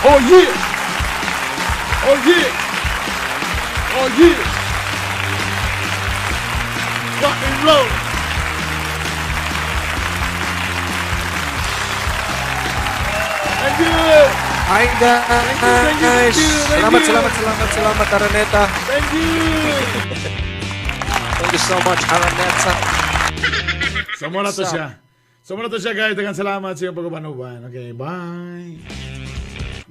Oh yeah! Oh yeah! Oh yeah! Rock and roll! Thank you! Hi guys! Salamat Araneta. Thank you! Thank you so much Araneta. Sumuna to siya. Sumuna to siya guys. Dagan salamat sa iyong pagkabanuban. Okay, bye.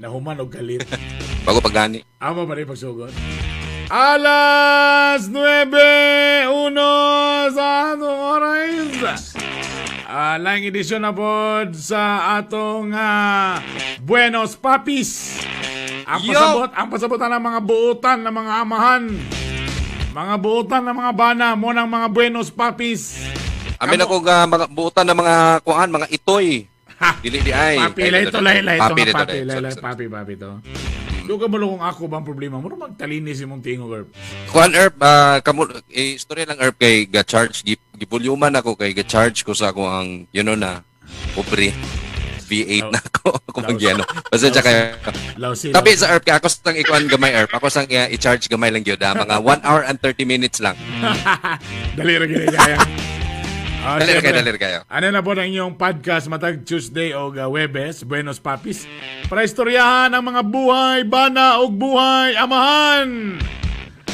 Nahuman o galit. Bago pagani. Amo pa rin pagsugod. Alas 9:01 sa atong oras. Laing edisyon na po sa atong Buenos Papis. Ang pasabotan ng mga buutan ng mga amahan. Mga buutan ng mga bana mo ng mga Buenos Papis. Amin ako mga buutan ng mga kuan, mga itoy. Dili di ay. Papi, lay Papi to. Doon ka malo kung ako bang problema mo magtalinis imong tingog, Erp. Kuan Erp, istorya lang Erp kay ga-charge gipulyuman ako kay ga-charge ko sa ako ang na pobre V8 na ako magyano. Pasensya kayo. Tapi sa Erp ako sang ikuan gamay Erp. Ako sang i-charge gamay lang gyud mga 1 hour and 30 minutes lang. Dali ra gid kaya. Dalir kayo. Ano na po ng inyong podcast matag Tuesday o Webes, Buenos Papis, para istoryahan ang mga buhay, bana o buhay, amahan.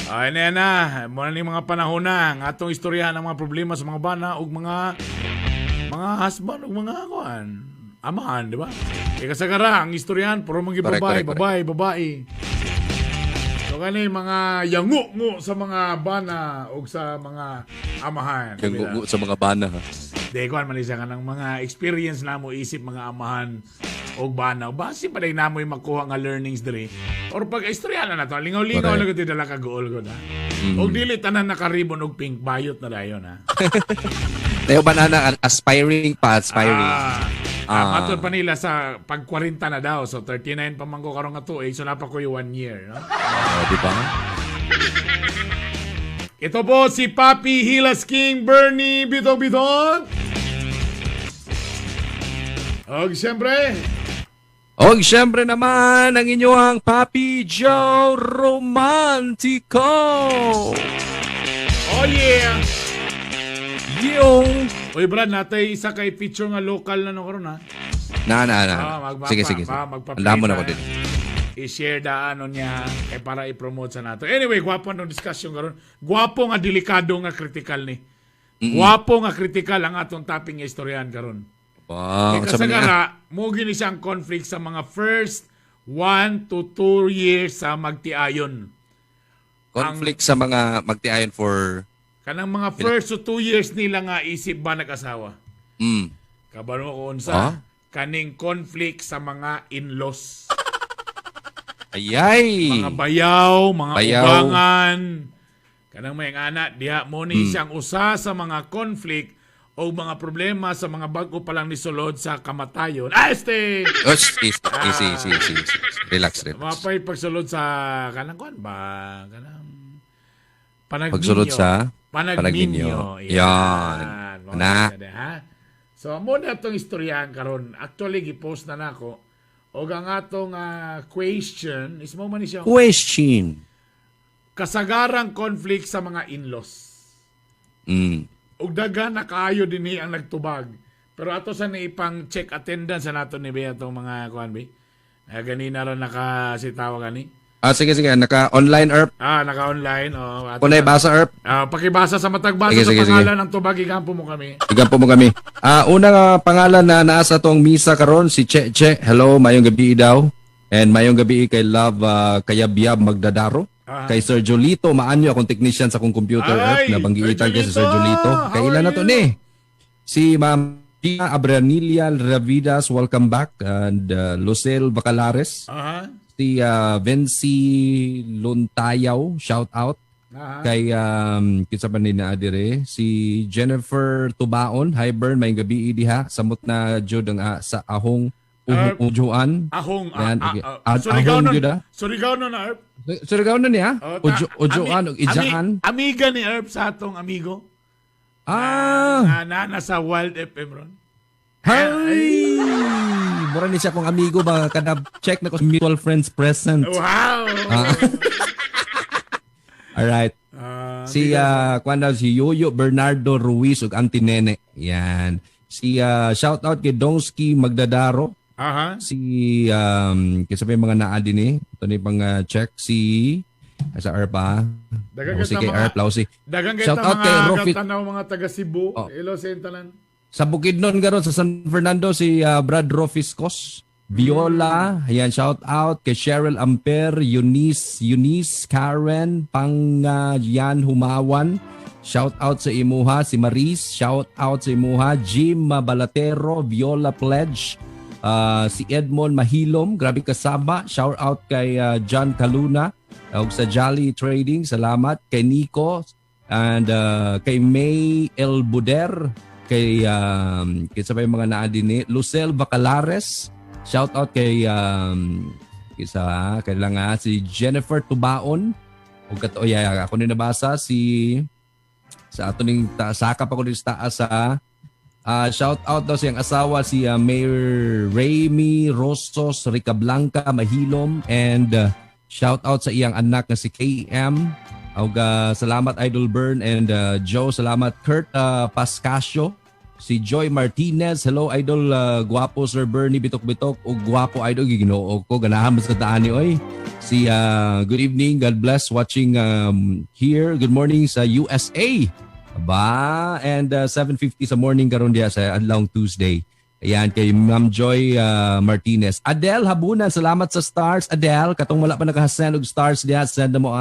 Ay na, muna ni mga panahon na ang atong istoryahan ang mga problema sa mga bana o mga husband o mga kuan, amahan, di ba? Kasagara, ang istoryahan, puro mga babae. So kani mga yango sa mga bana o sa mga amahan. Yango sa mga bana ha. Di ko man isa ka ng mga experience na mo isip mga amahan o bana. Basi pa rin na mo yung makuha nga learnings diri. Or pag istorya na to, lingaw-lingaw na ko dala ka goal ko na. O dili tanan nakaribon og pink bayot na dayon ha. Tayo banana aspiring. Matod pa nila sa pag 40 na daw. So 39 pa man ko karong nga tuig. So napa ko yung 1 year. No? Di ba? Ito po si Papi Hilas King Bernie Bitog-Bitog. O siyempre naman ang inyong Papi Joe Romantico. Oh yeah. Yung Uy Brad, natay isa kay feature nga local na karon ha. Sige. Alam mo na ko din. I-share da niya para i-promote sa nato. Anyway, gwapo ng discussion karon. Gwapo nga delikado nga critical ni. Gwapo nga critical ang atong topic nga istoryahan karon. Wow. Kasi nga mo gini siyang conflict sa mga first 1 to 2 years sa magtiayon. Conflict sa mga magtiayon for kanang mga first to 2 years nila nga isip ba nag-asawa. Kabalo ko unsa kaning conflict sa mga in-laws. Ayay. Mga bayaw, mga ubangan. Kanang may anak diha mo ni siyang usa sa mga conflict o mga problema sa mga bago pa lang nisulod sa kamatayon. Easy. Relax. Mapay pagsulod sa kanang kuan ba? Kanang Panagninyo. Pagsulod sa Panagninyo. Yan. Na. So, muna itong istoryahan karon. Actually, gipost na nako. O ang atong question, is mo man siya. Question. Kasagarang conflict sa mga in-laws. Ug daghan na kaayo dinhi ang nagtubag. Pero ato sa ipang check attendance sa nato ni Bea itong mga kuan bi. Ganina ron nakasitawa gani. Sige. Naka-online Erp. Naka-online. Kung naibasa Erp. Pakibasa sa matagbasa sa pangalan ng tubag. Igampo mo kami. Unang pangalan na naasa tong misa karon si Che. Hello, mayong gabi daw. And mayong gabi kay Love Kayabiyab Magdadaro. Kay Sir Jolito, maanyo akong technician sa akong computer Erp. Nabanggiitan kay si Sir Jolito. Kailan na to ni? Si Ma'am Pia Abranilia Ravidas, welcome back. And Lucel Bacalares. Si Vency Luntayaw, shout out. Kay kinsa ba ni na adire si Jennifer Tubaon, hi Bern, may gabi diha samot na jud ang sa ahong ujuan. Surigao na Erp. Surigao na niya? Ujuan og ijaan. Amiga ni Erp sa atong amigo. Na nasa Wild FM ron. Hey! mura ni siya kong amigo ba kada check na ko sa mutual friends present. Wow. Alright. Si si Yoyo Bernardo Ruiz ug Auntie Nene. Yan. Si shout out kay Donsky Magdadaro. Aha. Si kasi may mga naa din eh. Ito ni pang check si sa ARPA. Si kay ARP Lausi. Dagang shout out kay Rofit. Tanaw mga taga Cebu. Ilo Sentalan. Sa Bukidnon garon sa San Fernando si Brad Rofiscos. Viola, ayan, shout out kay Cheryl Amper, Eunice, Karen, Yan Humawan. Shout out sa imuha si Maris, shout out sa imuha Jim Balatero, Viola Pledge, si Edmond Mahilom, grabe kasama. Shout out kay John Caluna, ug sa Jolly Trading, salamat kay Nico and kay May El Buder, kay sabay mga naa din Lucel Bacalares. Shout out kay kailangan si Jennifer Tubaon. Ug ako ni nabasa sa ato ning sakap ako dito sa taas shout out daw siyang asawa si Mayor Remy Rostos Rica Blanca Mahilom and shout out sa iyang anak na si KM. Ug salamat Idol Bern and Joe, salamat Kurt Pascasio. Si Joy Martinez, hello Idol, guwapo Sir Bernie Bitok-Bitok, o guwapo Idol, giginoo ko, ganahan mas kataani oy. Si good evening, God bless watching here, good morning sa USA. Ba, and 7:50 sa morning karon diya sa adlawng Tuesday. Ayan, kay Ma'am Joy Martinez. Adele Habunan, salamat sa stars. Adele, katong wala pa nakahasend og stars diya, send mo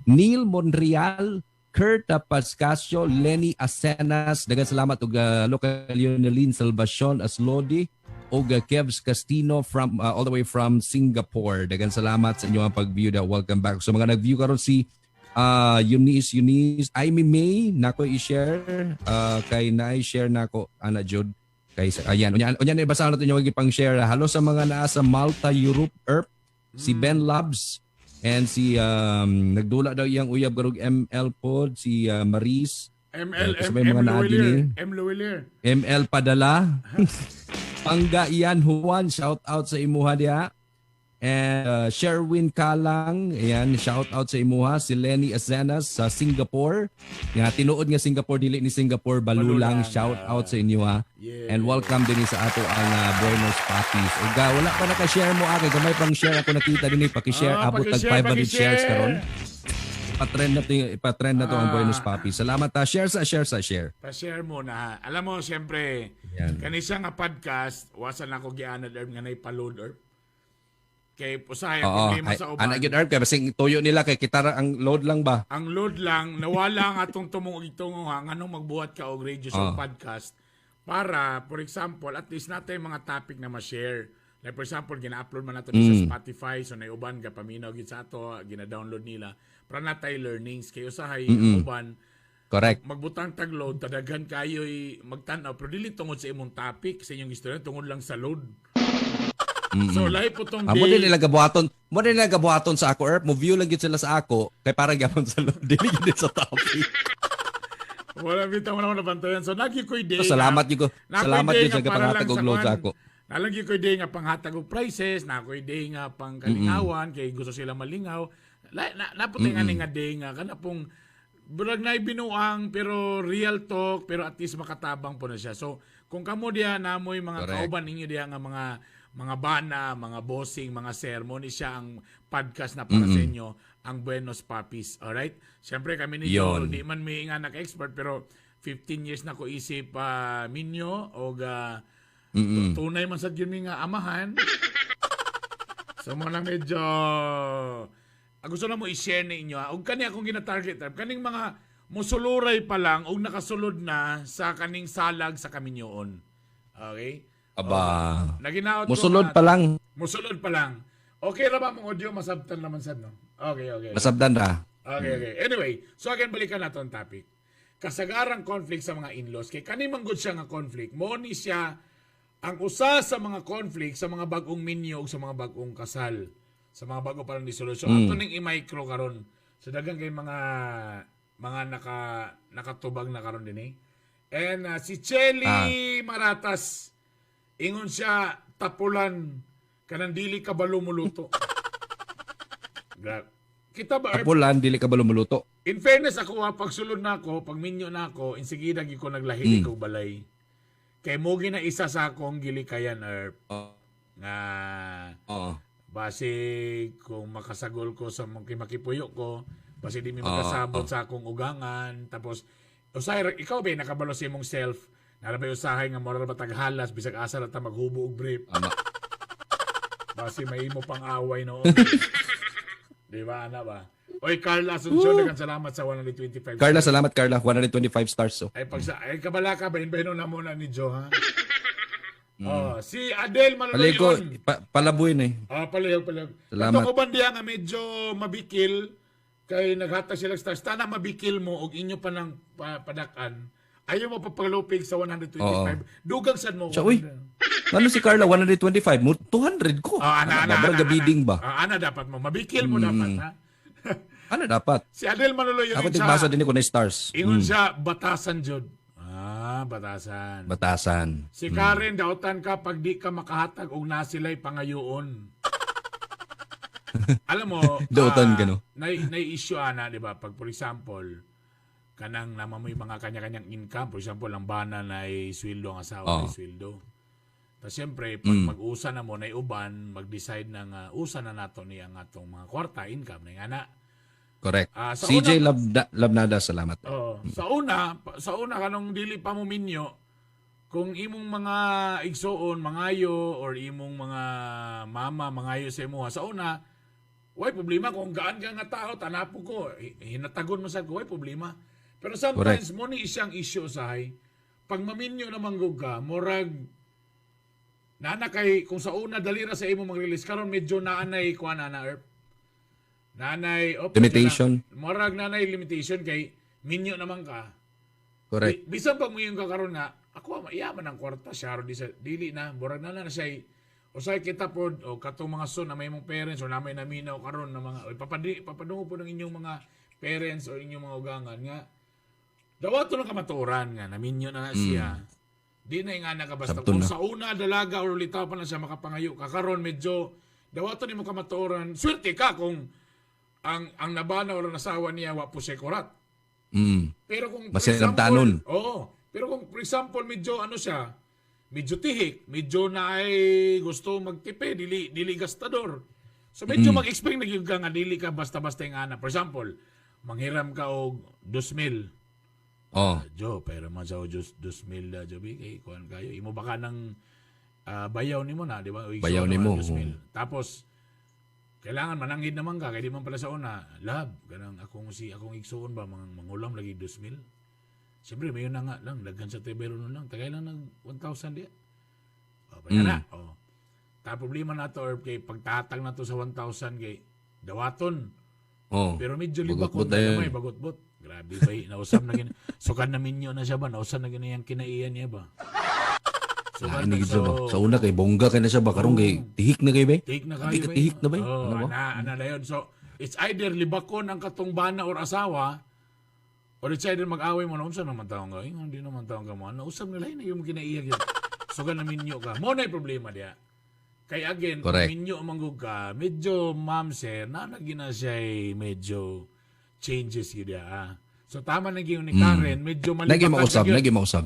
Neil Monreal, Kurt Pascasio, Lenny Asenas, daghang salamat ug local Leoneline Salvacion Aslodi ug Kevs Castino from all the way from Singapore. Daghang salamat sa inyong pag-view. Welcome back. So mga nag-view karon si Eunice, Amy May nako i-share kay na-share nako ana jud kay ayan unya ibasa natin yung pang-share. Hello sa mga naa sa Malta, Europe, si Ben Labs. And si nagdula daw iyang uyab garog ML pod si Maris. ML Padala. Pangga Ian Juan, shout out sa imuha diha. And Sherwin Kalang, ayan, shout out sa imuha. Si Lenny Azenas sa Singapore. Nga tinuod nga Singapore, dili ni Singapore Balulang, shout out sa inyo Yeah. And welcome din sa ato ang Buenos Papis. Uga, wala pa naka-share mo kay gamay pang share ako nakita din paki-share abot tag 500 shares karon. Ipa-trend na to ang Buenos Papis. Salamat share. Pa-share mo na. Alam mo siyempre, kanisa nga podcast, wasan ako gianad nga nay pa-load kay usahay problema sa uban. Ana gid kay basing tuyo nila kay kitara ang load lang ba? Ang load lang nawala ang atong tumong nganong magbuhat ka og radio show podcast para for example at least natay mga topic na ma-share. Like for example gina-upload man nato sa Spotify so nay uban ka paminaw gid sa ato gina-download nila para natay learnings kay usahay ang uban. Correct. Magbutang tag-load tadagan kayo'y magtan-aw pero dili tungod sa imong topic sa inyong istorya tungod lang sa load. So live po tong day. Mo din nila gabuhaton sa ako mo view lang gid sila sa ako kay para gyapon sa dili gid sa topic. Wala bitaw na nabantayan. So lagi ko day. So, salamat gyud sa panghatag og load sa ako. Nalagi ko day nga panghatag og prices, na ko day nga pang kalingawan kay gusto sila malingaw. Naputay nga day nga kana pong burag na binuang pero real talk pero at least makatabang po na siya. So kung kamo diya namoy mga kauban ninyo diya nga mga bana, mga bossing, mga sermon, siya ang podcast na para sa inyo, ang Buenos Papis. Alright? Siyempre kami ninyo, di man may nga naka-expert, pero 15 years na ko isip minyo, o tunay man sa yun nga amahan. So mo na medyo, gusto na mo i-share na inyo. O kani akong gina-target, kaning mga musuluray pa lang, o nakasulod na sa kaning salag sa kaminyoon. Okay? Aba, musulod pa lang. Musulod pa lang. Okay ra ba mong audio? Masabtan naman sad, no? Okay. Masabtan ra. Okay. Anyway, so again, balikan nato ang topic. Kasagarang conflict sa mga in-laws. Kay kanimang good siya nga conflict. Mo ni siya ang usa sa mga conflict sa mga bagong minyo o sa mga bagong kasal. Sa mga bago pa lang disolusyon. Ato ning i-micro karon. So dagang kay mga nakatubag na karon din And si Chelly Maratas, ingon siya, tapulan kanang dili ka balo muluto. Kita ba Tapulan, dili ka ba lumuluto? in fairness ako pag sulod na ako, pag minyo na ako, insigida gi ko naglahi ko balay. Kay mo na isa sa akong gilikayan nga base kung makasagol ko sa makipuyo ko, base di mi makasabot sa akong ugangan, tapos usay ikaw ba nakabalo sa imong self, nalabay usahay nga moral ba taghalas bisag asa ra ta maghubo og brief. Base may imo pang away noon. Di ba ana ba? Oy Carla Asuncion, daghang salamat sa 125. Carla, salamat Carla. 125 stars. So. Ay kabala ka ba inbeno na muna ni Jo ha. Si Adel Manaloy Paligo, yun. palaboy na eh. Palayog. Salamat. Ito ko bandiya nga medyo mabikil kay naghatag sila stars. Tana mabikil mo og inyo pa ng padakan. Ayaw mo papalupig sa 125. Dugang sad mo. Siya, uy. Ano si Carla, 125? 200 ko. Ana. Bidding ba? Ana dapat mo. Mabikil mo dapat ha. Ano dapat? Si Adel Manaloy yun Ako tigbasa din ko na stars. ingon siya batasan jud. Batasan. Batasan. Si Karen, dautan ka pag di ka makahatag og nasilay pangayoon. Alam mo, Dautan ka, no? Nai-issue ana, di ba? Pag for example, kanang naman mo yung mga kanya-kanyang income, for example, ang bana na sweldo, ang asawa na sweldo. Tapos siyempre, pag mag-usa na mo, na uban, mag-decide na usa na nato niya ang atong mga kwarta, income, na nga na. Correct. Sa CJ una- Labnada, salamat. Sa una kanong dili pa mo minyo, kung imong mga igsoon, mangayo, or imong mga mama, mangayo sa imuha, sa una, way problema kung gaan ka nga tao, tanapo ko, hinatagon mo sa ko, way problema. Pero sometimes, mo ni isang issue usahay, pag maminyo naman ka, morag, nana kay, kung sa una, dalira sa imo mag-release, karon medyo naanay, kuha na Erp. Nanay, Limitation. Morag nanay limitation kay minyo naman ka. Correct. Bisan pag muyon ka karon nga, ako maiyaman ang kwarta siya di sa dili na morag na siya usay kita pod o katong mga son na may mong parents o namay naminaw karon na mga papadungo po ng inyong mga parents o inyong mga ugangan nga dawato na kamatuoran nga naminyo na siya. Di na nga nakabasta kung sa una dalaga or litaw pa na siya makapangayo ka karon medyo dawato ni mo kamatuoran. Swerte ka kung ang nabana o nasawa niya wa po siya kurat. Pero kung for example, pero kung for example medyo siya, medyo tihik, medyo na ay gusto magtipe, dili gastador. So medyo mag-expect na yung nga dili ka basta-basta yung ana. For example, manghiram ka og 2,000. Jo, pero masaw 2,000 da jobi kay kuan kayo. Imo baka nang bayaw nimo na, di ba? Bayaw nimo. 2,000. Tapos kailangan mananghid naman ka, kaya di man pala sa una, love, ganang akong igsoon ba, mangulam lagi 2,000. Siyempre, mayon na nga lang, daghan sa tebero nun lang, tagay lang ng 1,000 diya. Na. Ta problema na to, or kay pagtatag na to sa 1,000 kay dawaton. Pero medyo liba ko na may bagot-bot. Grabe ba, nausap na gina. So kan na minyo na siya ba, nausap na gina yung kinaiyan niya ba. So, sa una kay bongga kay na siya ba karon kay tihik na kay ba? Tihik na kayo. Tihik na ba? Ana na yun. So, it's either libakon ang katong bana or asawa, or it's either mag-away mo na, unsa naman taong ka? Hindi naman taong ka mo. Nausap nila yun, yung kinaiyag yun. So, ka na minyo ka. Mo na yung problema diya. Kaya again, kung minyo manggug ka, medyo, ma'am sir, nalagi na siya medyo changes yun diya. So, tama na yun ni Karen, medyo malibakan Lagi mausab.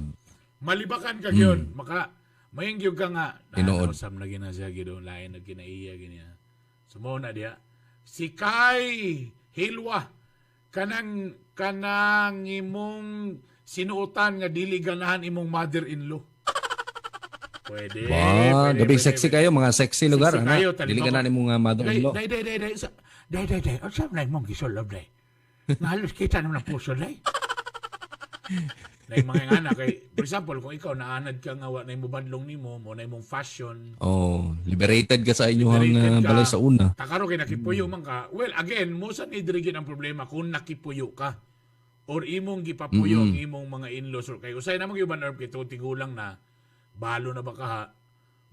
Malibakan ka yun. Mayang gyud ka nga. Nausap na ginasya gidon lain na kinaiya ginya. Sumo na diya. Si Kai Hilwa kanang imong sinuotan nga dili ganahan imong mother-in-law. Pwede. Gabi sexy kayo, mga sexy lugar. Dili ganahan imong mother-in-law. Day. Usap na imong gisulod day. Nahalos kita naman ang puso day. Like mga anak kay for example kung ikaw naanad ka nga wa na imo badlong nimo mo na imong fashion liberated ka sa inyong balay sa una takaro kay nakipuyo man ka well again mo sa nidirigin ang problema kung nakipuyo ka or imong gipapuyo ang imong mga in-laws or kay usay namang uban or kay tigulang na balo na ba ka ha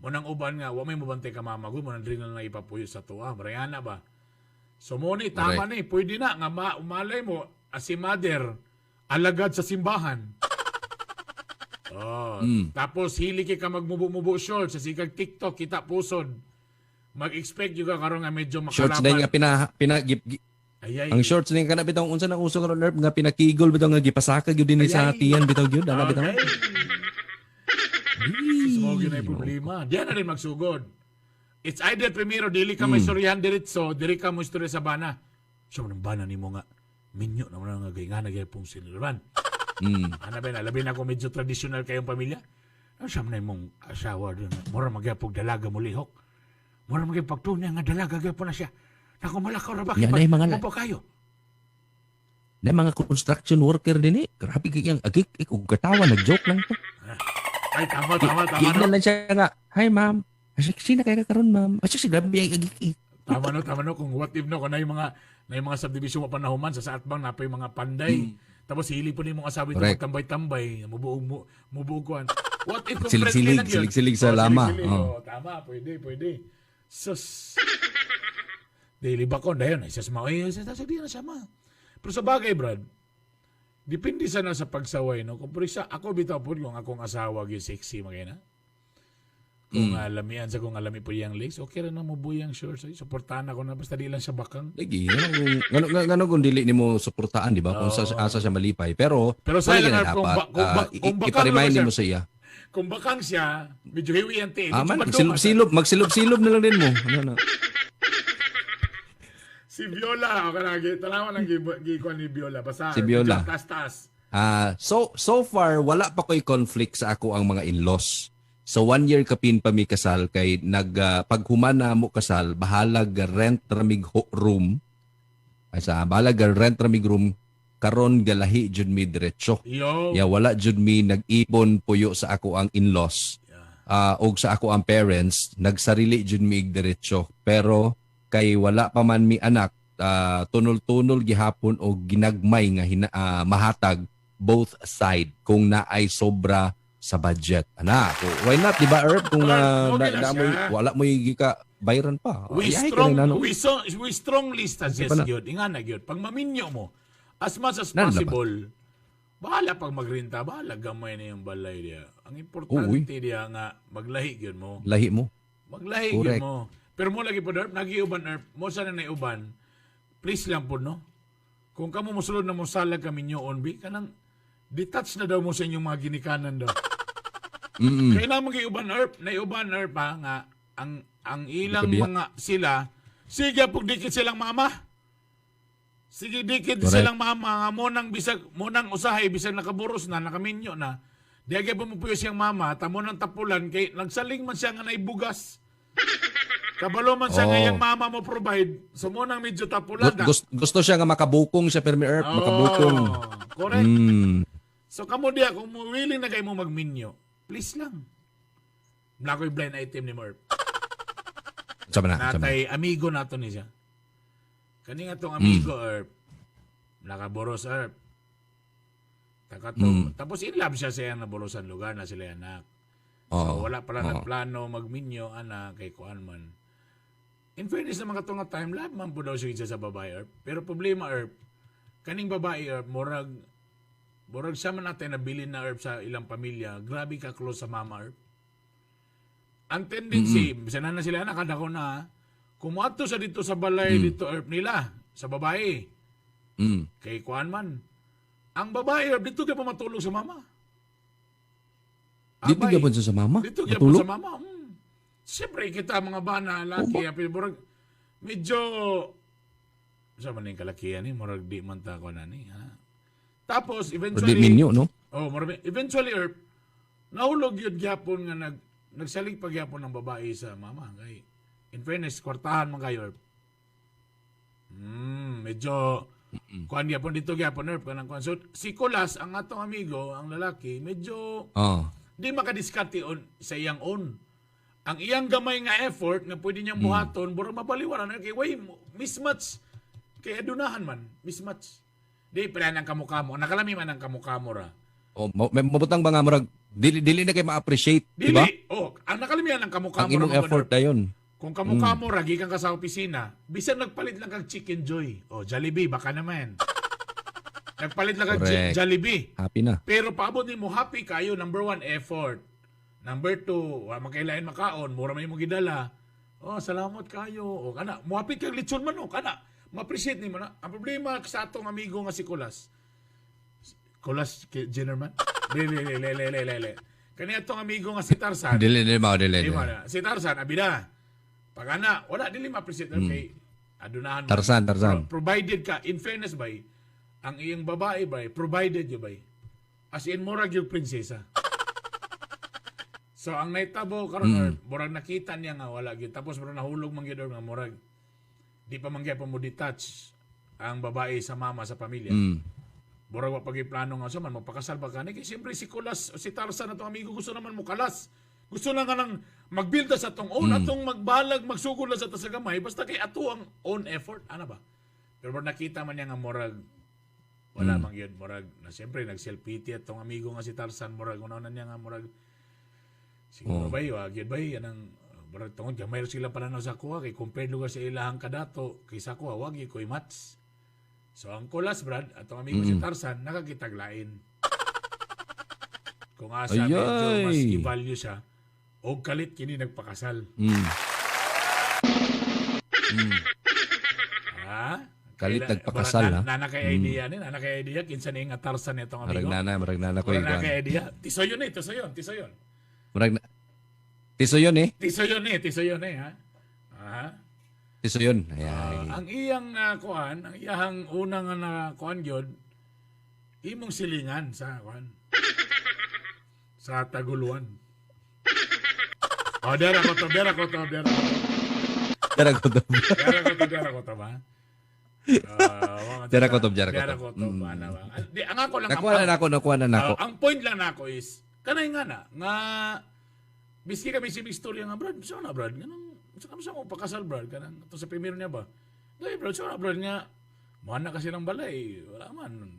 mo nang uban nga wa may mobantay ka mamagod mo nang rin na ipapuyo sa tuwa marayana ba so mo ni tama ni pwede na nga umalay mo as si mother alagad sa simbahan. Oh, tapos hili ka magmubo-mubo short sa sikag TikTok kita pusod. Mag-expect juga karon nga medyo Shorts na makalaban. nga Ay. ang shorts na kana bitaw unsa nang uso karon nerve nga pinakigol bitaw nga gipasaka gyud din sa tiyan bitaw gyud ana bitaw. Smog yun ay problema. Diyan na rin magsugod. It's either primero, dili ka may istoryahan diretso, dili ka mo istorya sa bana. Siya mo ng bana ni mo nga, minyo naman nga gay nga nagyapong sinilban. Ano ba na, labi na ako medyo traditional kayong pamilya. Ano siya mo na mong asawa doon. Mura magyapong dalaga mo lihok. Mura magyapagtunya nga dalaga gyapon na siya. Naku malakaw na bakit Yan ay mga mo pa kayo. Na mga construction worker din eh. Grabe kayang agik ug katawa nag-joke lang to. Ay, tama. Gignan lang siya nga, "Hi ma'am, sina kaya ka karon ma'am?" Asya si grabe ay agik. Tama no. Kung what if no, kung na yung mga subdivision mo panahuman, sa saatbang na pa yung mga panday. Tapos hili po ni mong asabi ito magtambay-tambay, mubuog kuhan. What if kung friendly lang yun? Silig sa lama. Tama, pwede. Sus. Daily bakon, dayon, ay sasama. Ay, sasabihin na sama. Pero sa bagay, Brad, depende sana sa pagsaway, no? Kung por ako bitaw po kung akong asawa yung sexy magana. Kung alamian sa kung alami po yung legs, okay rin na mo buyang shorts. Suportahan ako na basta di lang siya bakang. Lagi, ngano kung dili nimo suportaan, di ba? Kung asa siya malipay. Pero sa wala ilang na kung dapat bakang ipa-remind siya. nimo sa iya. Kung bakang siya, medyo hiwi ang tiyan. Magsilop-silop na lang din mo. Ano na? Si Viola, okay na, talawa lang gikuan ni Viola. Basta, Si Viola. Tas. So far wala pa ko'y conflict sa ako ang mga in-laws. So 1 year kapin pa mi kasal kay paghuman na mo kasal bahalag rent ramig room. Bahalag rent ramig room karon galahi jud mi diretso. Yo. Ya wala jud mi nag-ipon puyo sa ako ang in-laws. Og sa ako ang parents nagsarili jud mi diretso. Pero kay wala pa man mi anak tunol-tunol gihapon og ginagmay nga mahatag both side kung naay sobra sa budget. So, why not, di ba, Herb? Kung wala mo gika bayran pa. We strongly suggest yun. Ingana yun. Pag maminyo mo, as much as possible, bahala pag magrinta, bahala gamay na yung balay diya. Ang importante diya nga, maglahi yun mo. Lahi mo. Maglahi yun mo. Pero mo lagi po, Herb, nag-iuban, Herb, mo sana na iuban, please lang po, no? Kung kamo musulod na mo salag kami nyo onbi, kanang detach na daw mo sa inyong mga ginikanan daw. Kaya na mag-iuban Herb ha, nga, ang ilang mga sila, sige po dikit silang mama. Sige dikit silang mama, nga monang usahay, bisag nakaburos na, nakaminyo na. Diagay po mo po siyang mama, tamo ng tapulan, kay nagsaling man siya nga naibugas. Kabalo man siya ngayang mama mo provide, so monang medyo tapulan. Gusto siya nga makabukong siya, Permi Herb, makabukong. Correct. So kamo diya, kung willing na kayo mo magminyo, please lang. Wala ko'y blind item ni Merp. Natay amigo nato ni siya. Kani nga tong amigo, Erp. Nakaboros, Erp. Tapos in love siya sa na borosan lugar na sila anak. So wala pala na plano magminyo, anak, kay kuan man. In fairness naman katong nga time, love man po daw siya sa babae, Erp. Pero problema, Erp, kaning babae, Erp, morag siya man natin nabilin na Erp sa ilang pamilya, grabe ka close sa mama, Erp. Ang tendency, sana na sila anak, kada ko na, kumato sa dito sa balay, dito Erp nila, sa babae. Kay kuan man. Ang babae, Erp, dito ka pa matulog sa mama. Dito ka pa sa mama? Dito ka pa sa mama. Siyempre, kita mga bana, laki, medyo, sa man yung kalakihan, morag di man ta ko na ni, ha? Tapos, eventually, minyo, no? Eventually, Erp, nahulog yun gyapon nga nagsalig pa gyapon ng babae sa mama. Kay, in fairness, kwartahan man kayo, Erp. Medyo, kuhan gyapon dito gyapon, Erp. So, si Kulas, ang atong amigo, ang lalaki, medyo, di makadiskarte sa iyang own. Ang iyang gamay nga effort, nga pwede niyang buhaton, burang mabaliwaran, kay, mismatch. Kaya adunahan man, mismatch. Di pala ng kamukha mo. Nakalami man ang kamukha mo ra. Mabutang ba nga murag dili na kayo ma-appreciate, di ba? Ang nakalamihan ng kamukha mo. Ang imong effort na yun. Kung kamukha mo ra, gikan ka sa opisina, bisan nagpalit lang kang Chicken Joy. Jollibee, baka naman. Nagpalit lang ka Correct. Jollibee. Happy na. Pero paabot ni mo happy kayo, number 1, effort. Number 2, magkailain makaon, mura may mo gidala. Oh, salamat kayo. O kana, muhapit kang lechon man o kana. Ma-appreciate ni mo na. Ang problema sa atong amigo nga si Kulas. Kulas Jennerman? Lele. Kani atong amigo nga si Tarzan. Dili Di dili. ba na? Si Tarzan, abida. Pag ana, wala dili ma-appreciate kay adunahan mo. Tarzan. Provided ka, in fairness ba, ang iyong babae ba, provided yun ba, as in murag yung prinsesa. So ang naitabo karon murag nakita niya nga wala gyud, tapos murag nahulog man gyud nga murag di pa man gyud pa mo detach ang babae sa mama sa pamilya. Murag wa pagiplano nga man magpakasal ba kani kay siyempre si Kulas o si Tarzan atong amigo gusto naman mo kalas. Gusto lang nga nang mag-build sa atong own, atong magbalag, magsugod lang sa ta sa gamay, basta kay ato ang own effort, ana ba? Pero nakita man niya nga murag wala man yun, murag na siyempre nag-self-pity atong amigo nga si Tarzan, murag unaw niya nga murag siguro ba yun, yun ba yun, ang murag tungod, gamay sila pananaw sa kuha, kay compared lugar sa ilahang kadato, kay sa kuha, wag yun, ko'y mats. So ang Kulas, Brad, atong amigo si Tarzan, nakakitaglain. Kung asa medyo mas i-value siya, o kalit kini nagpakasal. Ha? Kalit nagpakasal, ha? Nana kay idea ni, nana kay idea kinsa ni nga Tarzan itong amigo. Marag nana ko Nana kay idea. Tisoyon eh, tisoyon. Murag Tiso yun eh. Tisoyon eh, ha? Aha. Tiso yun. Ay. Ang iyang kuan, ang iyang unang kuan gyud imong silingan sa kuan. Sa Taguluan. Oh, dera ko to. Dara ko to. Dera ko to ba? Dara ko to. Ana ba? Di ang ako lang Nakuha na nako. ang point lang nako is kanay nga nga biski kami si istorya nga Brad, so na Brad, ganang sa mo pakasal Brad, kanang to sa primero niya ba? Dai Brad, so na Brad nga muhan na kasi ng balay, wala man.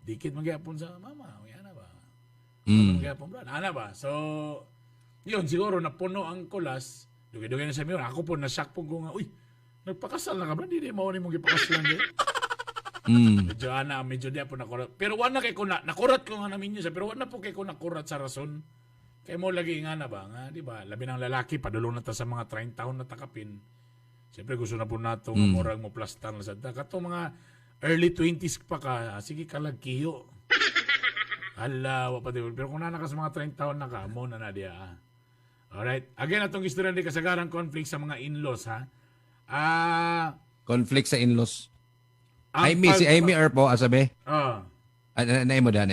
Dikit magyapon sa mama, ana ba? Magyapon Brad, ana ba? So yun, siguro napuno ang Kulas. Dugi-dugi na sa miyo. Ako po, na-shock po ko nga, uy, nagpakasal na ka ba? Hindi mo ni mong ipakasalan din. Medyo di po nakurat. Pero wala kay ko nakurat ko nga namin yun sa, pero wala po kay ko nakurat sa rason. Kaya mo lagi nga na ba, nga, di ba? Labi ng lalaki, padulong na ta sa mga 30 taon na takapin. Siyempre, gusto na po nato nga murag mo plastan na sa ta. Kato mga early 20s pa ka, sige kalagkiyo. Hala, wapa di. Pero kung nanakas mga 30 taon na ka, mo na na diya. Alright. Again, atong istorya di kasagarang conflict sa mga in-laws, ha? Conflict sa in-laws. Si Amy Erpo, asabi? Oo. Naay mo da.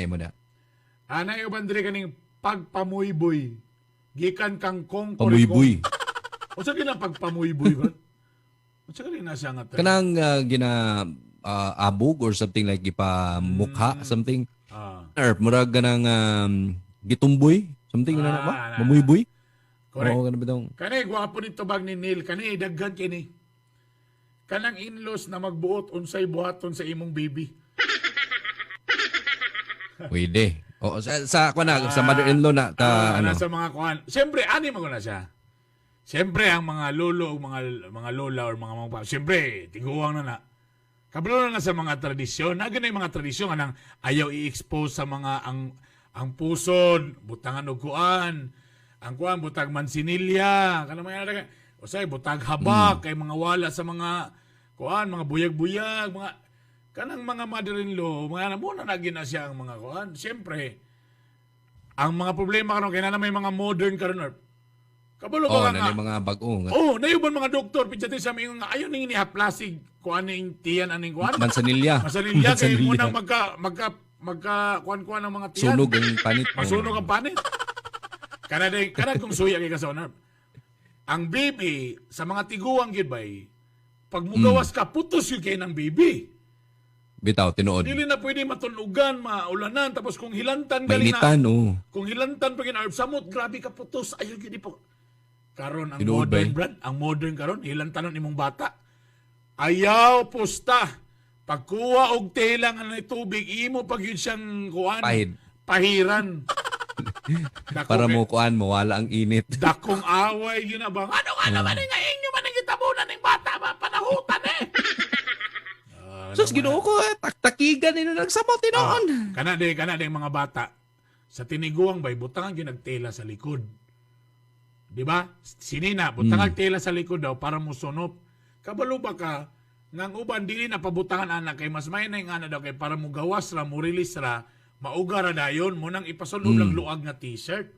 Naiuban diri kaning pagpamuyboy. Gikan kangkong Pamuyboy. O sa kinang pagpamuyboy ba? O sa kinang nasa nga tayo? Kanang abog or something like mukha, something. Murag ganang gitumboy, something na ba? Mamuyboy? Correct. Oo, ganun ba daw? Kanay, gwapo nito bag ni Neil. Kanay, daghan kini. Kanang in-laws na magbuot unsay buhaton sa imong baby. Pwede. O, sa mother-in-law na. Sa mga kuhan. Siyempre, ani mo na siya. Siyempre, ang mga lolo o mga lola o mga siyempre, tiguang na. Kabalo na sa mga tradisyon. Ganun yung mga tradisyon anang ayaw i-expose sa mga ang puson, butangan o kuan. Ang kuan, butag mansinilya. Kanang mga usay, butag habak. Kay mga wala sa mga kuan, mga buyag-buyag. Kanang mga mother-in-law, mga muna na gina siya ang mga kuan. Siyempre, ang mga problema karon kay na may mga modern karon. Kabalo ba nga? Mga bago. Nayuban mga doktor pidyatin sa mga nga ayaw ning nihaplasig kuan ning tiyan aning kuan. Mansanilya kay muna magka kuan-kuan ang mga tiyan. Sunog ang panit. Masunog ang panit. Kana kung suya kay kasona. Ang baby sa mga tiguang gid bay, pag mugawas ka putos yung kay ng baby. Bitaw, tinuod. Dili na pwede matunugan, maulanan, tapos kung hilantan mainitan, kung hilantan pag inarb samot, grabe ka putos, ayaw gini po. Karon ang tinuod modern brand, ang modern karon, hilantanon imong bata. Ayaw pusta. Pagkuha og telang ang tubig, imo pag yun siyang kuan. Pahiran. Para mo kuan, mawala ang init. Dakong away, yun na ba? Ano nga naman nga inyo man ang itabunan ng bata, panahutan Sus, Ginoo ko, taktakigan nila nagsamot tinoon. Kana di mga bata sa tiniguang bay butangan gyud nagtela sa likod. Di ba? Sinina butangan tela sa likod daw para musunop. Kabalo ba ka ngang uban dili na pabutangan anak kay mas may na yung ana daw kay para mo gawas ra mo release ra mauga ra dayon mo nang ipasulod lang luag nga t-shirt.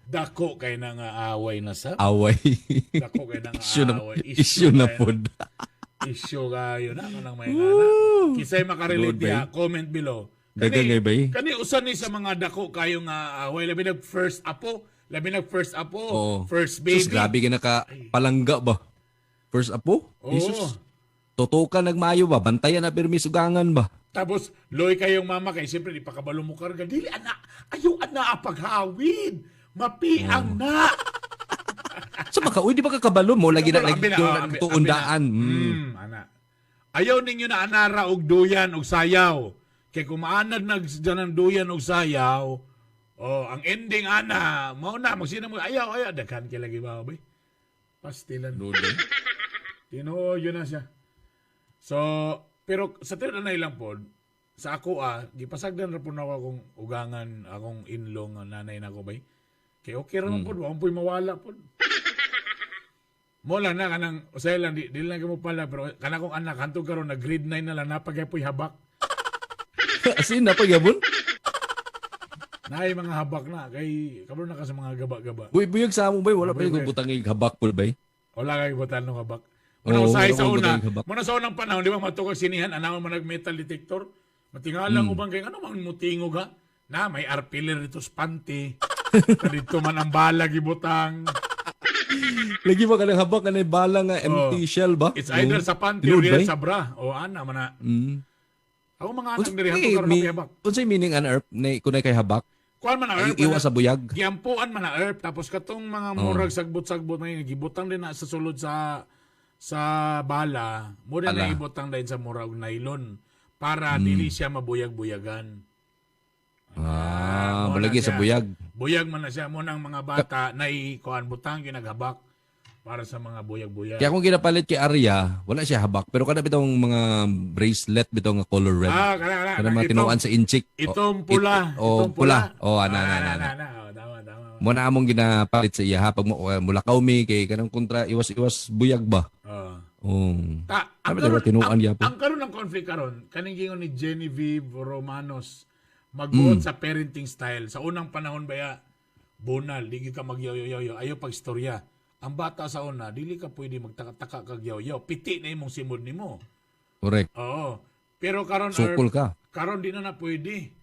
Dako kay na nga away na sa. Away. Dako kay na nga away. Issue na kay pod. Issue kayo na nang may ngana. Kisay makarelate diha, comment below. Dagagay ba eh? Kani usan ni sa mga dako kayo nga away labi nag first apo, first baby. Sus, grabe ka nakapalangga ba? First apo? Jesus. Tutukan nagmayo ba? Bantayan na pirmi sugangan ba? Tapos loy kayong mama kay siyempre di pa kabalo mo karga. Dili ana, ayo ana paghawid. Mapiang na. So baka uy di ba kakabalo mo lagi na tuundaan. Ana. Ayaw ninyo na anara og duyan og sayaw. Kay kumaanad nagdanan duyan og sayaw, ang ending ana, mao na magsina mo ayaw daghan kay lagi ba bay. Pastilan dudo. Tinuo yun na siya. So, pero sa tira na ilang pod, sa ako gipasagdan ra po na ako akong ugangan, akong in-law nga nanay na ko bay. Kay okay ra man pod, wa po'y mawala pod. Mo lang na kanang usay lang di lang mo pala pero kana kong anak hantog karon na grade 9 na lang napagay habak. Asin na pagyabon? Naay mga habak na kay kabalo na ka sa mga gaba-gaba. Buyog sa amo bay wala pa yung butang habak pod bay. Wala kay butan ng habak. Muna usahay sa una. Muna sa unang panahon di ba matukog sinihan anaw man nag metal detector. Matingalang ubang kay ano man mutingog ha. Na may arpiller dito sa panty. Dito man ang bala gibutang. Lagi ba kanang habak kanay bala nga empty shell ba? It's either sa panty or sa bra o ana man na. Ako mga anak diri hanto karon kay habak. Unsay meaning an herb na kunay kay habak? Kuan man na herb. Iwas sa buyag. Giampuan man na herb tapos katong mga murag sagbot-sagbot may gibutang din na sa sulod sa bala. Mo din na ibutang din sa murag nylon para dili siya mabuyag-buyagan. Malagi sa buyag. Buyag man na siya mo nang mga bata na kuan butang ginaghabak para sa mga buyag-buyag. Kaya kung ginapalit kay Arya, wala siya habak. Pero kada bitong mga bracelet, bitong nga color red. Kada mga tinuan sa inchik. Itong pula. Itong pula. Tama. Muna among ginapalit sa iya ha. Pag mulakaw mi, kay kanang kontra, iwas-iwas buyag ba? Ang karon ng conflict karon, kaning gingon ni Genevieve Romanos, magbuot sa parenting style. Sa unang panahon baya, bunal, di ka magyoyoyo, ayaw pagstorya. Ang bata sa una, dili ka pwede magtaka-taka kag yaw-yaw. Piti na imong simod nimo. Correct. Oo. Pero karon sukol ka. Karon di na pwede.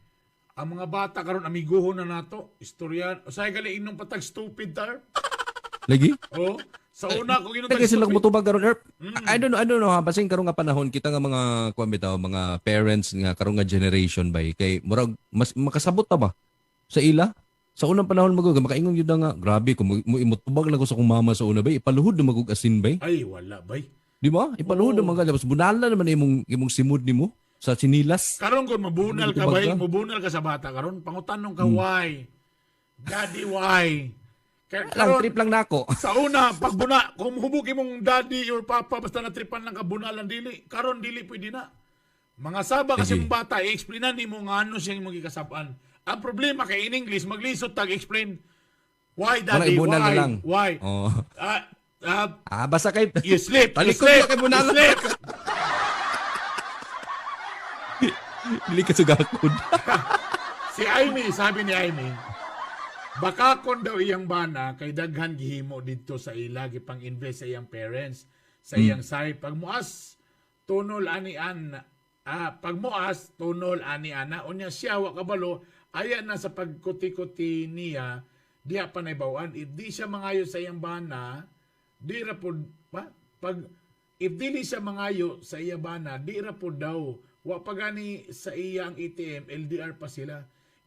Ang mga bata karon amiguhon na nato, istorya. Usay gali inong patag stupid tar. Lagi? Oo. Sa una ko ginutag stupid. Kasi sila mutubag karon herb. I don't know ha, basing karon nga panahon kita nga mga kuan bitaw, mga parents nga karon nga generation bay kay murag mas makasabot ta ba sa ila? Sa unang panahon makaingon yun nga, grabe, kung imutubag lang ko sa kong mama sa una, bay, ipaluhod na mag-asin, bay. Ay, wala, bay. Di ba? Ipaluhod na mga, tapos bunala naman imong simod ni mo sa sinilas. Karon kung mabunal ka, bay, mabunal ka sa bata, karon pangutanong ka, why? Daddy, why? Lang, trip lang nako. Sa una, pagbuna, kung hubuki mong daddy or papa, basta natripan lang ka, bunalan, dili. Karon, dili, pwede na. Mga saba kasi mong bata, i-explainan ni mo nga ano siyang mong ikasapaan. Ang problema kay in English, maglisod tag-explain. Why, daddy? Why? Lang. Why? Basta kay... You sleep. You sleep. You sleep. Dili ka sugakod. Si Amy, sabi ni Amy, baka kon daw iyang bana, kay daghan gihimo dito sa ila, gipang invest sa iyang parents, sa iyang say. Pagmuas, tunol ani ana. Pagmuas, tunol ani ana. Unya siya, wakabalo, aya na sa pagkuti-kuti niya, diya pa naibawaan. If di siya mangayo sa iyang bana, di ra po, if di siya mangayo sa iyang bana, di ra po daw, wa pa gani sa iyang ATM, LDR pa sila.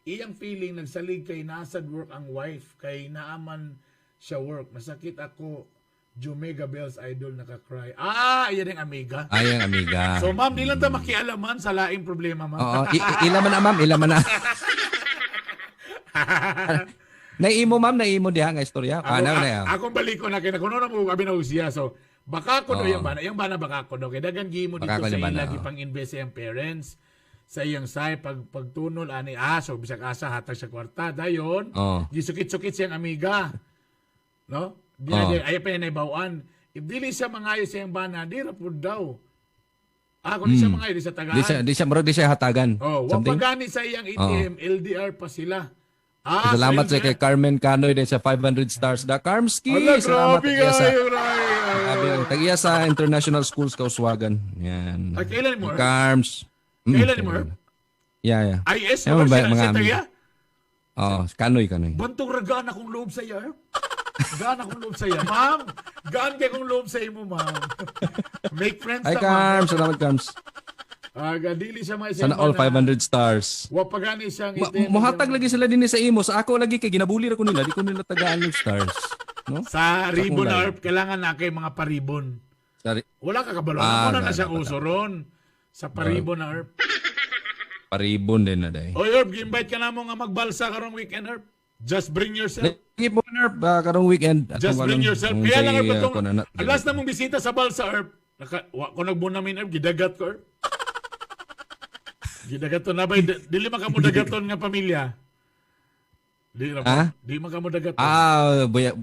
Iyang feeling, nagsalig kay nasad work ang wife, kay naaman siya work. Nasakit ako, Jumega Bells Idol nakakry. Ayan ang amiga. Ayan amiga. So ma'am, di lang ta makialaman sa laing problema, ma'am. Oo, ilaman na ma'am, ilaman na. Naimo ma'am, naimo diha nga istorya. Akong balik ko na kay nakuno na mo abi na siya. So Baka ko yung bana baka ko kay dagan gimo dito Baka ko sa yung bana, ilagi pang invest sa iyang parents sa iyang say pagtunol ani so bisag asa hatag sa kwarta dayon gisukit-sukit siyang amiga no ay pa yan bawaan if dili siya mangayo sa iyang bana di ra pud daw kung di siya mangayo di sa tagaan di siya hatagan wa pagani sa iyang ATM LDR pa sila. Salamat sa kay Carmen Canoy din sa 500 stars. Da Carmski, salamat tagiya sa International Schools Kauswagan. Yan. Ay, kailan mo? Carms. Kailan mo? Yeah. IS mo ba siya tagiya? Kanoy. Bantong ragaan akong loob sa iya. Gaan akong loob sa iya. Ma'am, gaan kay akong loob sa imo, ma'am. Make friends na, ma'am. Hi, Carms. Salamat, Carms. Dili siya sana all 500 stars. Wa pagani siyang muhatag lagi sila din sa imo. Sa ako lagi kay ginabuli ra ko nila, di ko nila tagaan ng stars. No? Sa ribbon na kailangan na kay mga paribon. Wala ka kabalon. Ako na siyang uso ron. Sa paribon na Herb. Paribon din na day. Oy Herb, invite ka na mo nga magbalsa karong weekend Herb. Just bring yourself. Lagi po Herb, karong weekend. Just bring yourself. Kaya lang Herb, alas na mong bisita sa balsa Herb. Kung nagbunamin Herb, gidagat ko Herb. Gidagaton na ba? Dili man kamo dagaton nga pamilya. Di man kamo dagaton. Boya,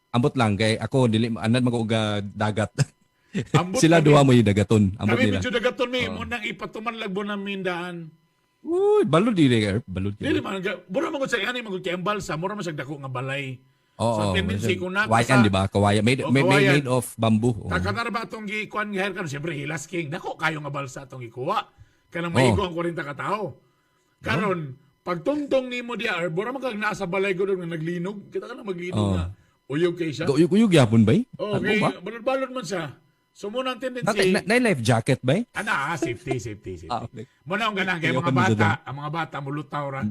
ambot lang kay ako dili anad mag-uga dagat. Sila duha mo yung dagaton. Ambot kami nila. Medyo dagaton mi mo nang ipatuman lagbo ng mindaan. Uy, balod dili kay balod. Dili man bura man gud sa ani magud kay balsa, mura man dako nga balay. So tendency ko na kawayan di ba? Kawayan made of bamboo. Takana ba tong gikuan nga kan syempre hilas king. Dako kayo nga balsa tong gikuha. Kanang maigo ang 40 ka tao. Karon, pagtungtong nimo diya, bura man kag nasa balay ko nga naglinog, kita ka na maglinog nga. Uyog kay siya. Uyog yapon bay? Okay, balod-balod man siya. So muna ang tendency. Na life jacket bay? Safety. Okay. Muna ang ganang kay ang mga bata mulutaw ra.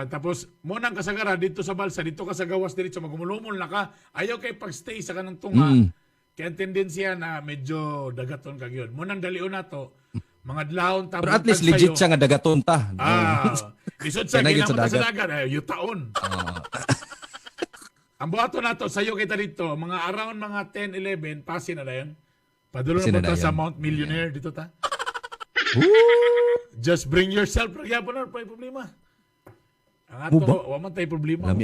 Tapos muna ang kasagara dito sa balsa, dito ka sa gawas diretso magumulumol na ka. Ayaw kay pagstay sa kanang tunga. Kaya ang tendensya na medyo dagaton kag yun. Muna ang dalion na to. Mga dlahon tapos. Pero at least legit siya nga dagaton ta. Lisod sa kinamot sa dagat. Yutaon. Ang buhato na to, sayo kita dito, mga around mga 10, 11, pasin na yan. Padulo na ta sa Mount Millionaire dito ta. Just bring yourself. Kaya po na, pa problema. Ang ato, waman tayo problema.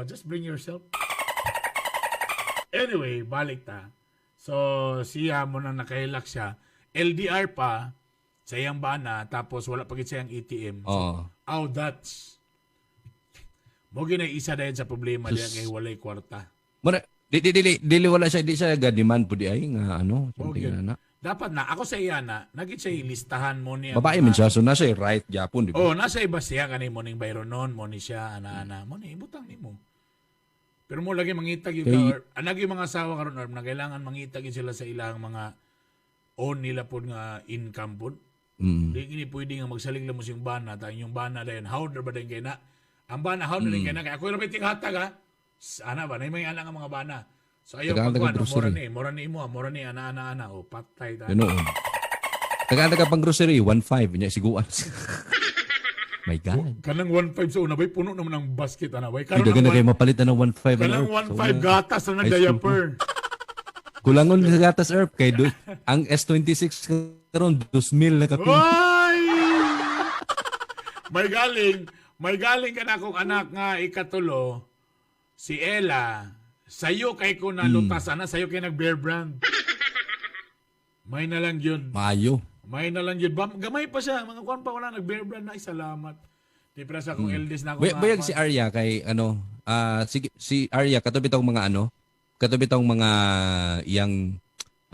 Just bring yourself. Anyway, balik ta. So, siya mo na nakahilak siya. LDR pa, sa iyang bana, tapos wala pagit sa iyang ATM. So, that's mo gina isa dahil sa problema diya kay walay kwarta. Muna, dili wala siya, di siya ga-demand po di ay nga something na. Dapat na, ako sa iya na, nagit siya listahan mo niya. Babae man siya, so nasa right Japon, di ba? Nasa iba siya, kanay mo ning bayro noon, mo ni siya, ana-ana, mo ni, ibutang ni mo. Pero mo lagi mangitag yung anag yung mga asawa karon na kailangan mangitag sila sa ilang mga own nila po nga income po. Di gini pwede nga magsalig lang mo siyang bana, tayong yung bana dayon, how na ba din kayo na? Ang bana, how na din kayo na? Kaya ako yung rapiting hatag ha? Ana ba? Na may anak nga mga bana. So ayaw pagkuhan, mora ni imo, mora ni ana-ana, patay tayo. Ganoon. Tagaan ka pang grocery, 1.5 niya siguan. My God. Kanang 1.5 sa una bay puno naman ang basket ana bay. Karon na kayo mapalit na ng 1.5. Kanang 1.5 gatas na nag-diaper. Kulangon sa gatas Earth kay ang S26 karon 2,000 na kapin. Oy! May galing ka na akong anak nga ikatulo si Ella. Sayo kay ko na lutas ana, sayo kay nag Bear Brand. May na lang yun. Mayo. May na lang yun. Gamay pa siya. Mga kuwan pa wala nag-Bear Brand na. Ay, salamat. Di para sa akong eldest na ako. Bayag si Arya kay si Arya katubi tong mga katubi tong mga iyang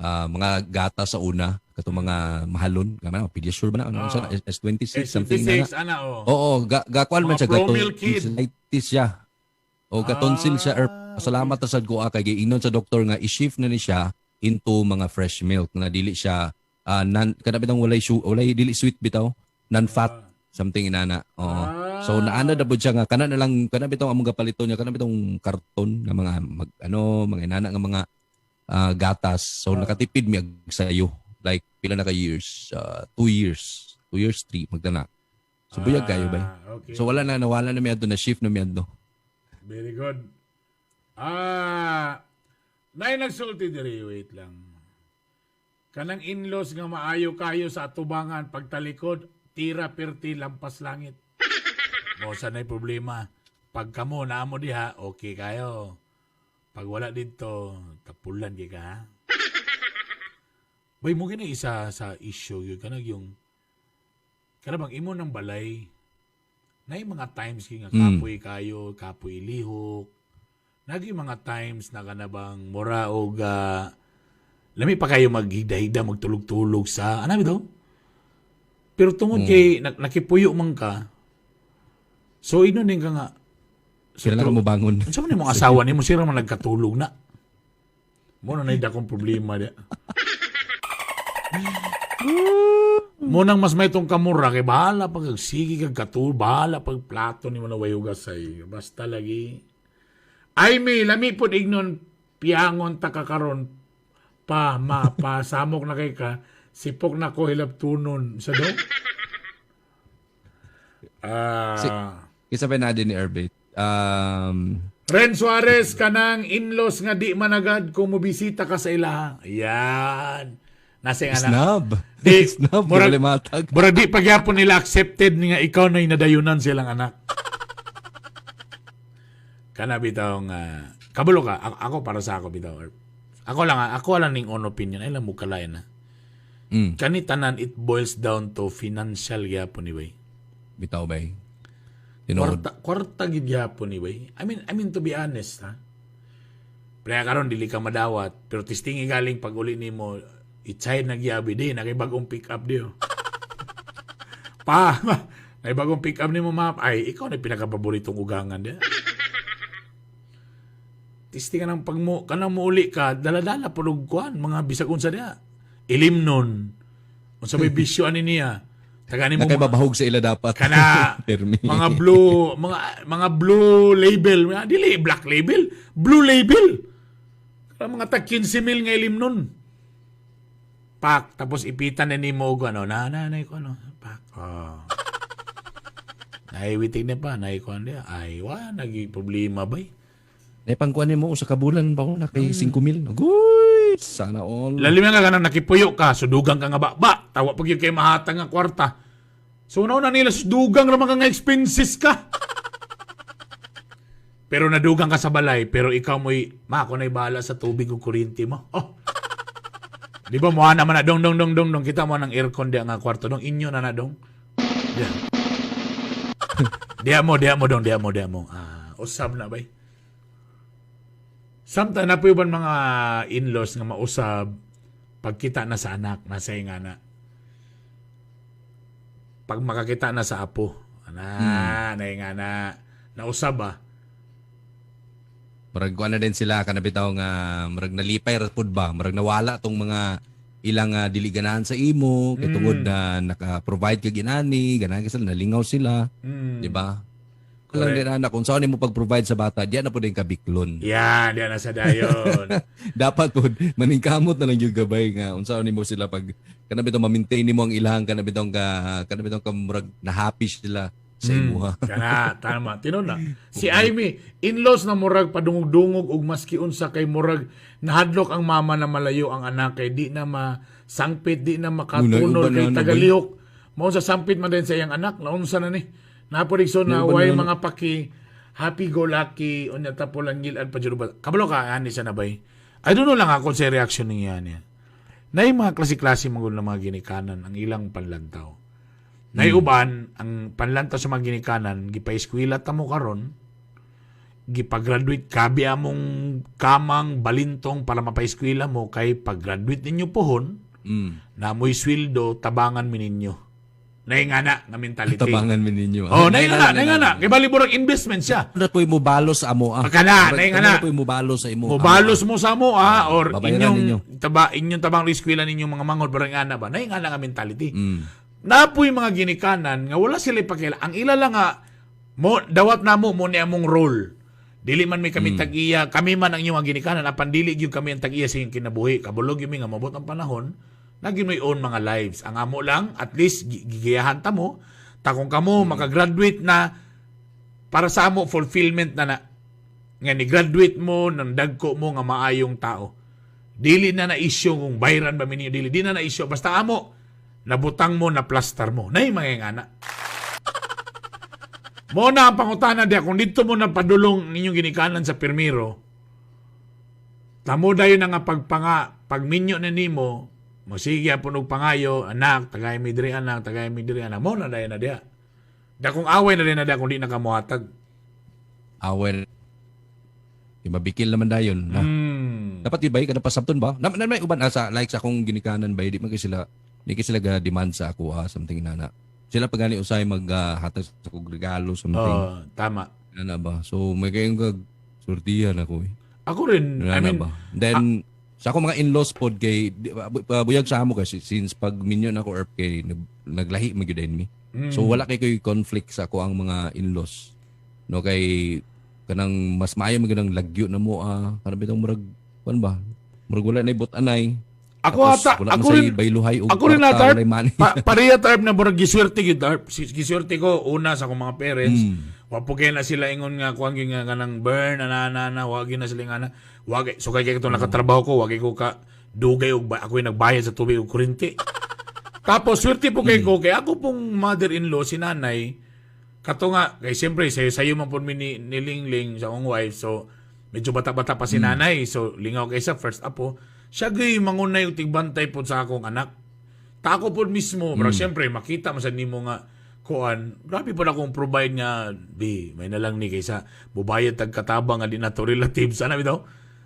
mga gata sa una, katong mga mahalon, gamay Pediasure ba na S26 something na. Oo, gakuan man siya gato. Slightis siya. O katonsil siya salamat ta sad ko kay giingnon sa doktor nga i-shift na ni siya into mga fresh milk na dili siya kada bitong walay dili sweet bitaw, non-fat something inana. So naana da bud siya nga kana bitong among gapalito niya kana bitong karton nga mga mga inana nga mga gatas. So nakatipid mi sayo like pila na ka years, 2 years, 3 magdana. So buyag kayo ba? Okay. So nawala na mi adto na shift na mi adto. Very good. Nay nagsulti diri, wait lang. Kanang in-laws nga maayo kayo sa atubangan pagtalikod, tira perti lampas langit. Mo sanay problema. Pag kamo naamo diha, okay kayo. Pag wala dito, tapulan kay ka. Ha? Bay mo gina isa sa issue yun kanang yung kanang imo ng balay. Nay mga times nga kapoy kayo, kapoy lihok. Nagi mga times na kanabang mura o lami pa kayo maghigda-higda, magtulog-tulog sa, ano ito? Pero tungod kay, nakipuyo man ka, so inunin ka nga, so, kailangan mo bangon. Ano sa mga mga asawa ni mo, sila man nagkatulog na. Muna na akong problema dia. Munang mas may itong kamura, kay bahala pag sige kag katulog, bahala pag plato ni mo na wayugas ay, basta lagi. Ay mi, lami po ignon, piangon takakaron, samok na kay ka, sipok na ko hilap tunon sa do. Isa pa na din ni Erbit. Ren Suarez, kanang in-laws nga di managad kung mubisita ka sa ilaha. Ayan. Nasa yung anak. Snub. Di, Snub. murag di pagyapon nila accepted nga ikaw na inadayunan silang anak. Kana bitaw nga, kabulo ka, ako para sa ako bitaw. Ako lang ning own opinion. Ay lang mo kalay na. Kanitanan, it boils down to financial gyapon ni bay. Bitaw bay. Kwarta gid gyapon ni bay. I mean to be honest ha. Playa karon dili ka madawat, pero tistingi galing pag uli nimo itsay nagyabi di na kay bagong pick up dio. Kay bagong pick up nimo map ay ikaw na pinakapaboritong ugangan dia. Tisti ka ng pagmo, kanang muuli ka, daladala pulugkuan, mga bisag unsa dia. Ilimnon. Unsa may bisyo ani niya. Tagani mo nakay sa ila dapat. Kana mga blue label, dili black label, blue label. Kana mga tag 15,000 nga ilimnon. Pak tapos ipitan na nimo og nanay ko pak. Naiwitig na pa, naikuan dia. Ay nagi problema bay. Pangkuan mo sa kabulan pa ko na kay 5,000. Agoy, sana all. Lalim nga kanang nakipuyo ka, sudugang ka nga ba? Tawa pag yung kay mahatang nga kwarta. So na nila sudugang naman nga expenses ka. Pero nadugang ka sa balay, pero ikaw mo'y, ako na'y bahala sa tubig o kuryente mo. Oh. Di ba mo naman na dong. Kita mo ng aircon diya nga kwarto. Dong inyo na dong. Diya mo. Usab na bay. Samtang napuyuban mga in-laws nga mausab pagkita na sa anak, nasa nga na. Pag makakita na sa apo, nga na, nausab ba? Marag na din sila, kanabitaw nga, marag nalipay rapod ba? Marag nawala tong mga ilang diliganahan sa imo, kitungod na naka-provide ka ginani, ganahan ka sila, nalingaw sila, di ba? Alam din anak, kung saan mo pag-provide sa bata, diyan na po din kabiklon. Yan, diyan na sa dayon. Dapat po, maningkamot na lang yung gabay nga, kung saan mo sila pag, kanabitong ma-maintain mo ang ilang, kanabitong kamurag na happy sila sa imuha. Kana, tama. Tinon na. Si Amy, in-laws na murag padungog-dungog ug maski unsa kay murag nahadlok ang mama na malayo ang anak kay di na masangpit, di na makatunol kay tagalihok. Mao sa sampit man din sa iyang anak, naunsa na ni. Napoligso na way mga paki happy-go-lucky unya tapo lang gilad pa jud ba. Kabalo ka ani sa nabay. I don't know lang ako sa reaction niya niya. Nay mga klase-klase mga na mga ginikanan ang ilang panlantaw. Nay uban ang panlantaw sa mga ginikanan gipa-eskwela ta mo karon. Gipa-graduate kabi among kamang balintong para mapa-eskwela mo kay pag-graduate ninyo pohon. Na mo'y sweldo tabangan mi ninyo. Naingana nga mentality. Tabangan mi ninyo. Naingana. Kay bali burang investment siya. Ano po mo balos sa amo? Kana, naingana. Ano po mo balos sa imo? Mubalos mo sa amo or babayaran inyong tabang eskwela ninyong mga mangod burang ana ba? Naingana nga mentality. Napoy mga ginikanan nga wala sila ipakila. Ang ila lang nga mo dawat namo mo ni among role. Dili man may kami tag-iya, kami man ang inyong ginikanan apan dili gyud kami ang tag-iya sa inyong kinabuhi. Kabulog gyud mi nga mabot ang panahon. Naging may own mga lives. Ang amo lang, at least, gigiyahan ta mo. Kung kamo, makagraduate na, para sa amo, fulfillment na. nga ni-graduate mo, nang dagko mo nga maayong tao. Dili na na-issue kung bayran ba minyo, dili na na-issue. Basta amo, nabutang mo, na plaster mo. Nay, mga ngana. Mo na ang pangutana diya, kung dito mo na padulong ninyong ginikanan sa permiro, tamo dayon na nga pag minyo na nimo, masige po og pangayo, anak, tagay mi diri anak, tagay mi diri anak, mo na dayon na diya. Da kung away na rin na diya kung di nakamuhatag. Away. Di mabikil naman dayon. Na. Dapat ibay ka na pasabton ba? Na may uban asa like sa akong ginikanan ba, di man kay sila ga demand sa ako something na. Sila pa gani usay maghatag sa kog regalo something. Tama. Ano ba? So may kayong kag sortihan ako eh. Ako rin. I mean, then sa ako mga in-laws pod kay buyag sa amo kasi since pag minyo na ako erp kay naglahi magyudain mi. So wala kay conflict sa ako ang mga in-laws. No kay kanang mas maayo magandang lagyo na mo kanang bitong murag kuan ba? Murag wala na ibot anay. Ako ata, ako rin, pareha tarp na burag giswerte gid tarp. Giswerte ko una sa akong mga parents. Wapo kay na sila ingon nga kuan nga kanang burn na wagi na sila nga wagi so kay ito nakatrabaho ko wagi ko ka dugay og ako nagbayad sa tubig ug kuryente. Tapos swerte po kay ko kay ako pong mother-in-law si nanay kato nga kay siyempre sayo man po ni Lingling sa akong wife so medyo bata-bata pa si nanay so lingaw kay sa first apo. Siya gay mangunay yung tigbantay po sa akong anak. Tako po mismo, pero siyempre, makita mo sa nimo nga kuan. Grabe po na akong provide nga, may nalang ni kaysa bubayad tagkatabang nga di na to relative. Sana bitaw?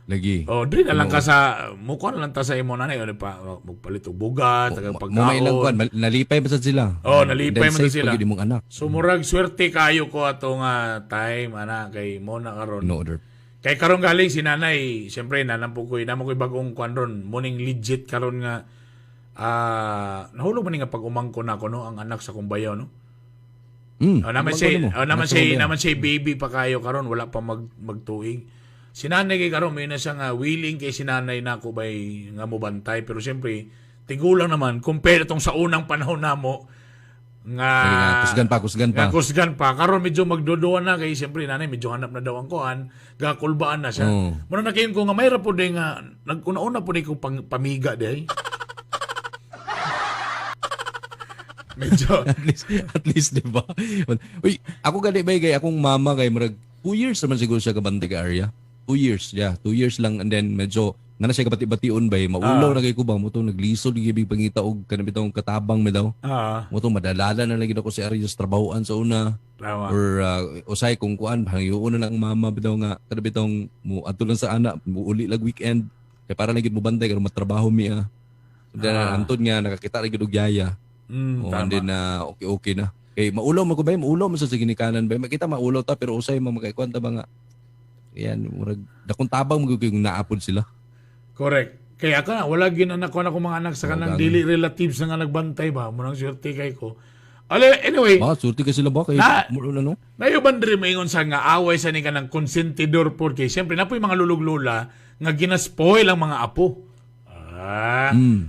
Lagi. Dili na lang ka sa, mukha na lang ta sa imo nanay. Magpalit o bugat, pagkaon. Mumailang kuan, nalipay ba sila? Nalipay mo sila. Pag mong anak. So, murag swerte kayo ko ato nga time, kay mo na karon. No order. Kay karon galing si nanay, siyempre nanampo ko bagong kwan ron, muning legit karon nga nahulog man nga pag umangko na ako no ang anak sa kong bayaw no. Naman siya baby pa kayo karon wala pa magtuig. Si nanay kay karon may na siya nga willing kay si nanay nako bay nga mo bantay pero siyempre tigulang naman compare tong sa unang panahon namo nga kusgan pa karon medyo magdodoan na kay siyempre nanay medyo hanap na daw ang kuan gakulbaan na siya muna nakain ko nga may ra po day nga naguna-una po day ko pamiga day medyo at least di ba uy ako gani ba kay akong mama kay murag 2 years naman siguro siya kabante ka area 2 years 2 years lang and then medyo nga na siya kabati-bation ba maulaw na kay ko ba mo to naglisod gibig pangita og kanang bitong katabang mi daw mo to madalala na lagi ako si Arius trabahoan sa una or usay kung kuan hangyo na lang mama bitaw nga kanang bitong mo adto lang sa ana mo uli lag weekend kay para lagi mo bantay karon matrabaho mi then antod nga nakakita lagi og yaya and then okay na kay maulaw man ko ba maulaw man sa ginikanan ba makita maulaw ta pero usay mamagay kuan ta ba nga yan murag dakong tabang mo kung naapod sila. Correct. Kaya ka wala ginanak ko na mga anak sa kanang dili relatives na nga nagbantay ba. Munang swerte kay ko. Anyway. Swerte ka sila ba? Kaya no? Nayuban rin maingon sa nga away sa ni ka ng konsentidor por kay siyempre na po yung mga lulog-lula nga ginaspoil ang mga apo.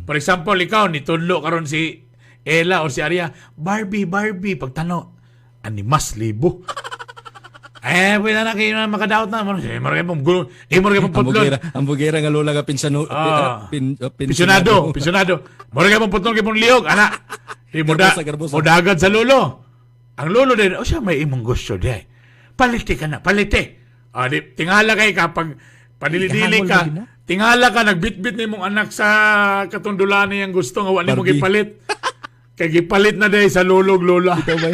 For example, ikaw, nitudlo karon si Ella o si Arya, Barbie, pagtano, animas libo. Pwede na kayo na makadaot na. Maragay pong gulo. Maragay pong putlon. Ang bugera nga lola ka pensionado. Maragay pong putlon kayo pong liyog. Anak, modagad sa lolo. Ang lolo din, siya may imong gusto di. Palite ka na, palite. Tingala kayo kapag padili-dili ka. Tingala ka, nagbitbit na imong anak sa katundulan niyang gusto nga wala mo gipalit. Kaya gipalit na dahil sa lolog lola. Ito ba?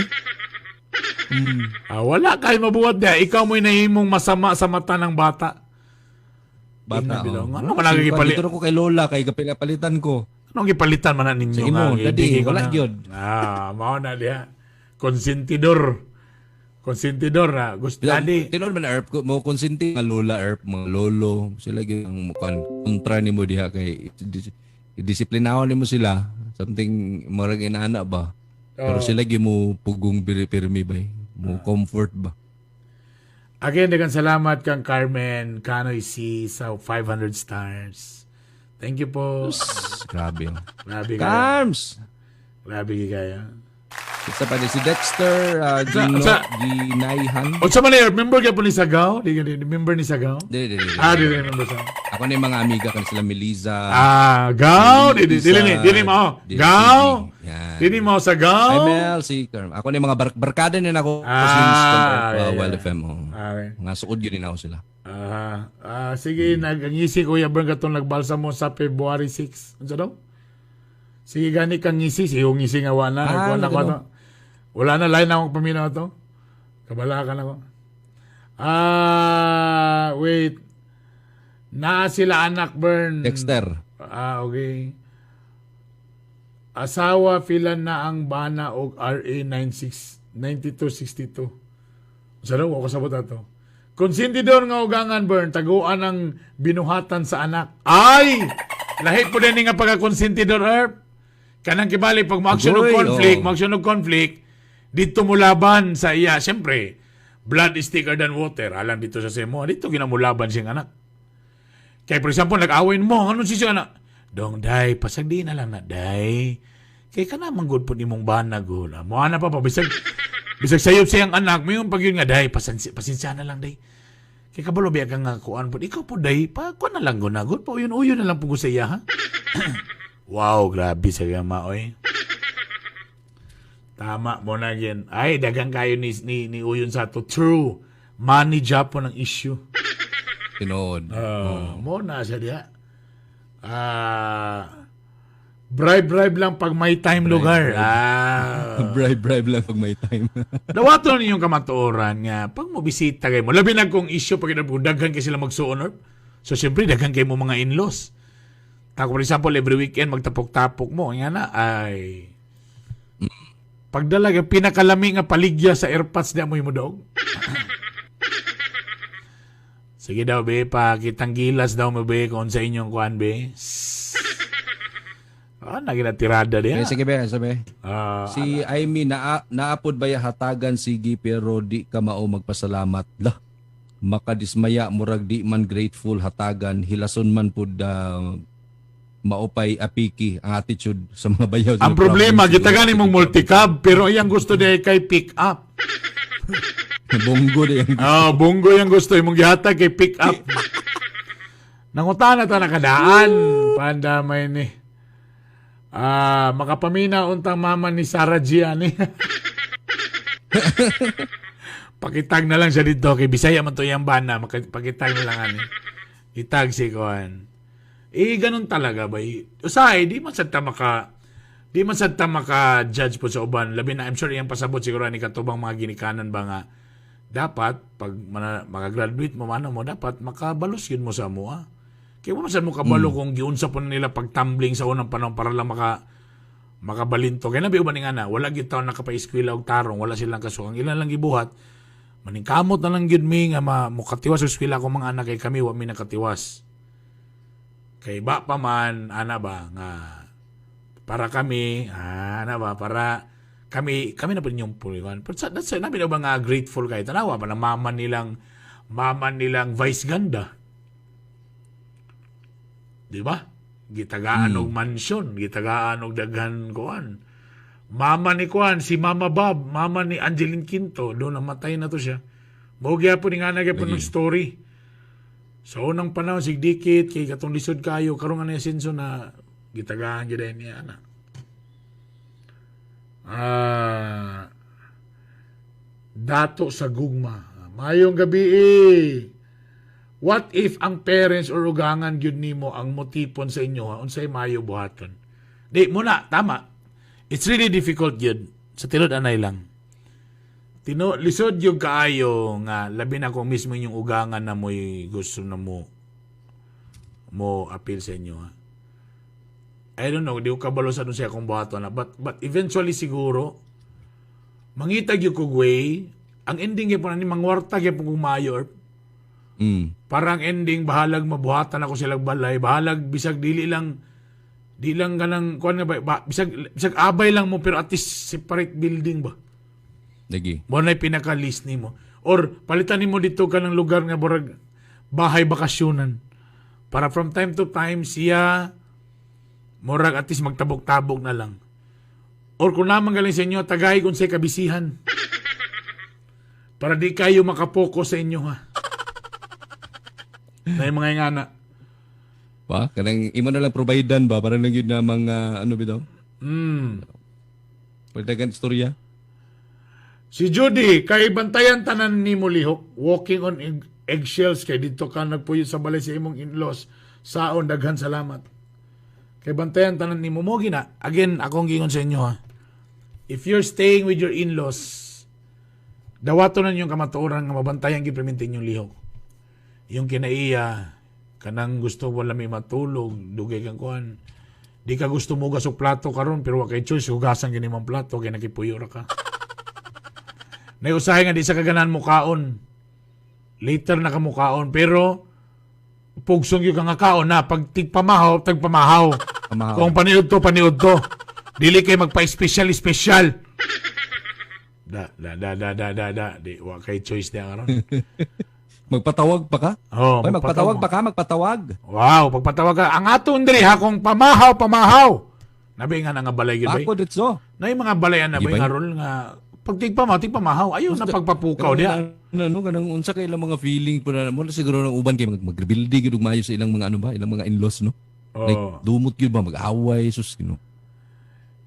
Wala kayo mabuhat niya. Ikaw mo'y nahimong masama sa mata ng bata. Ano man ang ipalit? Dito ko kay Lola, kay kapilitan ko. Anong ipalitan man na ninyo? Sa imo, dadi, wala yun. Mao na diya. Konsentidor na. Gusto dadi. Tinon man erp mo konsinti nga Lola erp mga lolo sila gyud ang kontra nimo diha kay disiplinahon nimo sila something murag inaana ba. Pero sila gyud mo pugong pirmi ba. Mo comfort ba? Again, dagang salamat kang Carmen Canoy C sa 500 stars. Thank you po. Grabe. Grabe Carms! Grabe kayo. Isa pa din si Dexter Ginayhan. O sa man remember kaya po ni Sagaw? Di remember ni Sagaw? Di. Di remember sa. Ako na yung mga amiga kan sila Melissa. Gaw. Dili mo. Gaw. Dili mo sa Gaw. Mel, si Carm. Ako na yung mga barkada din ako. Since Wild FM. Mga sukod yun din ako sila. Sige, nag-ngisi Kuya Bern katong nagbalsa mo sa February 6. Ano sa daw? Sige, gani kang ngisi. Sige, ngisi nga wala. Wala na, lain na akong paminaw to. Kabalakan ako. Wait. Naa sila anak, Bern. Dexter. Okay. Asawa, filan na ang bana og RA 9262. Sa daw, ako sabot ato. Konsentidor nga ugangan, Bern, taguan ang binuhatan sa anak. Ay! Lahit po din nga pagkakonsentidor, Herb. Kanang kibali, pag mag-action ng conflict, dito mo laban sa iya. Siyempre, blood is thicker than water. Alam dito sa semo, dito ginamulaban siyang anak. Kaya, for example, nag-awin mo, anong sisyo anak? Dong, day, pasagdi na lang na, day. Kaya ka naman good po ni mong banag, Muha na pa, bisag sayop siyang anak, may yung pag yun nga, day, pasensya na lang, day. Kaya kabalo, biya ka nga kuan po. Ikaw po, day, kuan na lang, good po, uyo na lang po sa iya, ha? Wow, grabe sa gama, oy. Tama mo na yan. Ay, dagang kayo ni Uyon sa to. True. Money job po ng issue. Tinood. Mo na siya diya. Bribe lang pag may time lugar. Bribe lang pag may time. Dawato na ninyong kamatuoran nga. Pag mo bisita kayo mo, labi na kong issue pag daghan kayo sila magsuon. So, siyempre, daghan kayo mo mga in-laws. Tako, for example, every weekend, magtapok-tapok mo. Nga na, ay... Pagdala, pinakalami nga paligya sa airpods na mo dog. Sige daw, be, pakitang gilas daw mo, be, kung sa inyong kuhan, be. Naginatirada diya. Sige, be, sabi. Si Aimee, naapod ba hatagan sige, pero di ka mao magpasalamat. Lah, makadismaya, murag di man grateful hatagan, hilason man pud maupay apiki ang attitude sa mga bayaw. Ang problema, gitaganin mong multicab, pero iyang gusto niya kay pick up. Bonggo na yan. Bonggo yung gusto. Yung mong gihatag kay pick up. Nangutan na ito nakadaan. Pandamay ni. Makapamina untang mama ni Sarah Gianni. Pakitag na lang siya dito. Kay Bisaya man to yung bana. Pakitag na lang ani. Itag si Kuan. Ganun talaga ba? Usay, di man sadta maka-judge po sa uban. Labi na, I'm sure yung pasabot siguro ni katubang mga ginikanan ba nga, dapat, pag makagraduate mo, dapat makabalos yun mo sa mua. Kaya mo masan mo kabalo kung giunsa po nila pagtumbling sa unang panahon para lang makabalinto. Kaya nabi uban nga na, wala gid taon nakapa-eskwela og tarong, wala silang kasuang. Ilan lang gibuhat, maningkamot na lang yun mi nga mukatiwas sa eskwela ko mga anak kay kami, wa mi nakatiwas. Kay ba pa man, nga, para kami, para kami na po ninyong puliwan. But that's nabi na ba nga grateful kayo? Tanawa pa na mama nilang vice ganda. Di ba? Gitagaan og mansion, gitagaan og daghan kuan. Mama ni kuan, si Mama Bob, mama ni Angeline Quinto, doon namatay na to siya. Mawagya po ni nga nagay po ng story. Sa unang panahon, sigdikit, kay katong lisod kayo, karong nga senso na gitagaan gila niya, anak. Dato sa gugma. Mayong gabi What if ang parents or ugangan gyud nimo ang motipon sa inyo, unsay mayo buhaton? Di, muna, tama. It's really difficult yun. Sa tilod anay lang. Lisod yung kaayo nga labi na kung mismo yung ugangan na mo'y gusto na mo appeal sa inyo. Ha? I don't know, di ko kabalo sa siya kung buhato na. But eventually siguro, mangitag yung kugway, ang ending yung po na ni mangwartag yung kung mayor. Parang ending, bahalag mabuhatan ako silang balay, bahalag bisag di lang ganang, bisag abay lang mo, pero at least separate building ba? Lagi. Mo na pinaka-list nimo. Or palitan nimo dito ka ng lugar nga borag bahay bakasyonan. Para from time to time siya murag at least magtabok-tabok na lang. Or kung naman galing sa inyo, tagay kung sa kabisihan. Para di kayo makapokus sa inyo, ha? Na yung mga ingana. Ba, kanang imo na lang providean ba para lang yun na mga ano bitaw? Pagdagan istorya. Si Judy, kay bantayan tanan ni mo lihok, walking on eggshells kay dito ka nagpuyo sa balay sa imong in-laws. Saon, daghan salamat. Kay bantayan tanan ni mo gina. Again, akong gingon sa inyo, ha. If you're staying with your in-laws, dawato na yung kamatuoran nga mabantayan giprementin yung lihok. Yung kinaiya, kanang gusto wala may matulog, dugay kang kuan. Di ka gusto mo gasok plato karon pero wa kay choice hugasan gini man plato kay nakipuyo ra ka. Naiusahay nga di sa kaganan mo kaon. Later na ka mo kaon pero pugsong yung nga kaon na pag tigpamahaw, tagpamahaw. Kung paniud to. Dili kay magpa-special. Da. Di wa kay choice na karon. Magpatawag pa ka? Oh, Oy, magpatawag pa ka, magpatawag. Wow, pagpatawag ka. Ang aton diri ha kung pamahaw. Nabi nga nga balay gyud bay. Ako ditso. Na yung mga balayan na bay nga rol nga pag tigpamahaw, ayaw na pagpapukaw diya. Ano kanang unsa kay ilang mga feeling po na mo siguro ng uban kay mag-rebuilding gyud maayo sa ilang mga ano ba, ilang mga in-laws no. Like dumot gyud ba mag-away sus you know.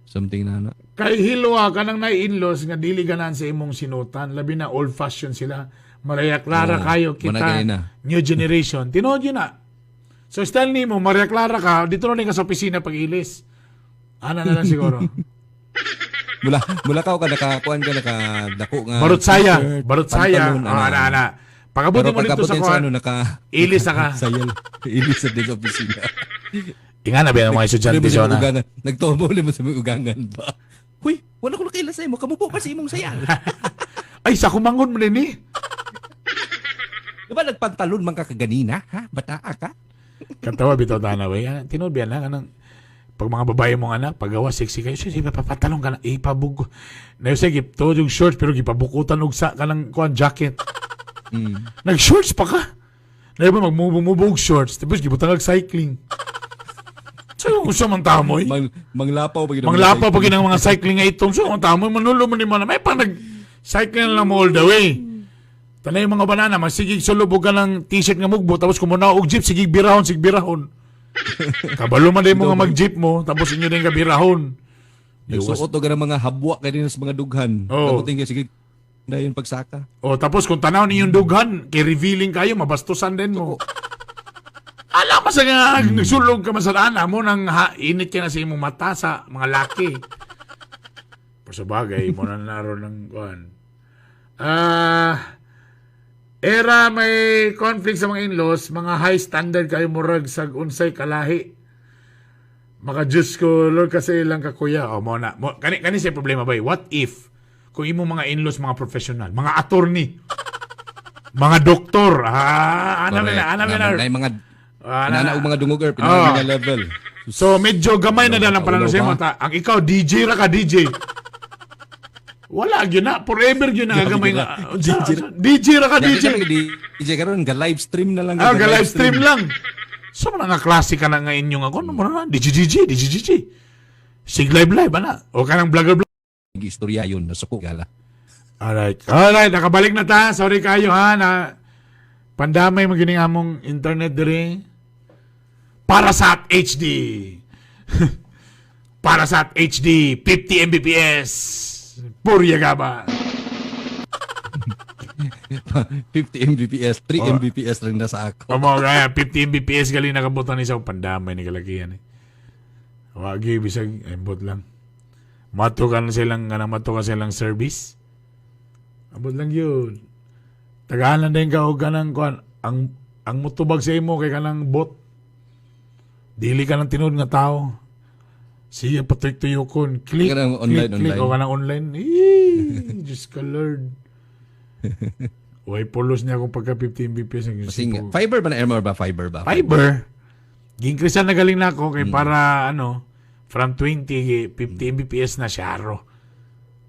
Something na. Kay hilwa kanang na in-laws nga dili ganan sa imong sinutan, labi na old fashioned sila. Maria Clara kayo kita new generation. Tinood yun na. So style ni mo Maria Clara ka, dito na rin ka sa opisina pag-ilis. Ana na lang siguro. Mula ka nakakuan ka nakadako nga. Barot saya. Ana. Pagkabuti mo dito sa kuan. Ilis ka. Sayal. Ilis sa din opisina. Inga na ba yung mga estudyante siya na? Nagtobo mo sa mga ugangan ba? Huy, wala ko nakailas sa imo. Kamupo pa sa imong sayal. Ay, sa kumangon mo din eh. Diba nagpantalon man ka kaganina? Ha? Bataa ka? Kantawa bitaw tanaway. Tinood biyan lang. Pag mga babae mong anak, paggawa sexy kayo, sige, papatalong ka na, ipabug. Nayo sige, to yung shorts, pero ipabukutan og sa kanang kuan jacket. Nag-shorts pa ka. Nayo ba magmubog shorts, tapos gibutang cycling. So, kung siya man tamoy. Manglapaw pag ng mga cycling nga itong. So, kung tamoy, manulo mo ni mo na. May pang nag-cycling lang mo all the way. Tanay yung mga banana, magsigig sulubog ka ng t-shirt nga mugbo, tapos kung muna og jeep, sigig birahon. Kabalo man din mo nga mag-jeep mo, tapos inyo din kabirahon. Nagsuot o ng mga habwa kayo din sa mga dughan. Kabuting ka, sige, na yun pagsaka. Tapos kung tanaw ninyong dughan, kay revealing kayo, mabastusan din mo. Alam mo sa nga, nagsulog ka masadaan mo, nang init ka na sa imong mata sa mga laki. Pasabagay, mo na naroon ng kuhan. Era may conflict sa mga in-laws, mga high standard kayo murag sa unsay kalahi. Maka Diyos ko, Lord, kasi ilang kakuya. Mo na. Kani siya problema ba? What if, kung imo mga in-laws, mga professional, mga attorney, mga doktor, mga dungugar, pinag level. So, medyo gamay na lang pala sa iyo. Ang ikaw, DJ ra ka, DJ. Wala, yun na. Forever yun na gagamay nga. DJ ra ka, DJ. DJ ka ron, ga-live stream na lang. Ga-live stream lang. So, mga klase ka na nga inyong ako. Ano mo na? DJ. Sig live, ana. O ka ng vlogger. Istorya yun, nasuko gala. Alright, nakabalik na ta. Sorry kayo ha, na pandamay magining among internet dire. Parasat HD. Parasat HD, 50 Mbps. Purya gaba. 50 Mbps, 3 Mbps lang nasa ako. Kaya 50 Mbps galing nakabutan ni sa pandamay ni kalakihan. Wagi bisag embot lang. Matukan silang service. Abot lang yun. Tagahan lang din ka o kanang kuan. Ang mutubag sa imo kay kanang bot. Dili ka ng tinud nga tao. Siya patuyok kon. Click, online. O kanang online. Diyos ka Lord. Way pulos niya kung pagka 15 Mbps. Fiber ba na MR ba? Fiber ba? Fiber. Ginkrisan na galing na ako kay para from 20, 50 Mbps na syaro.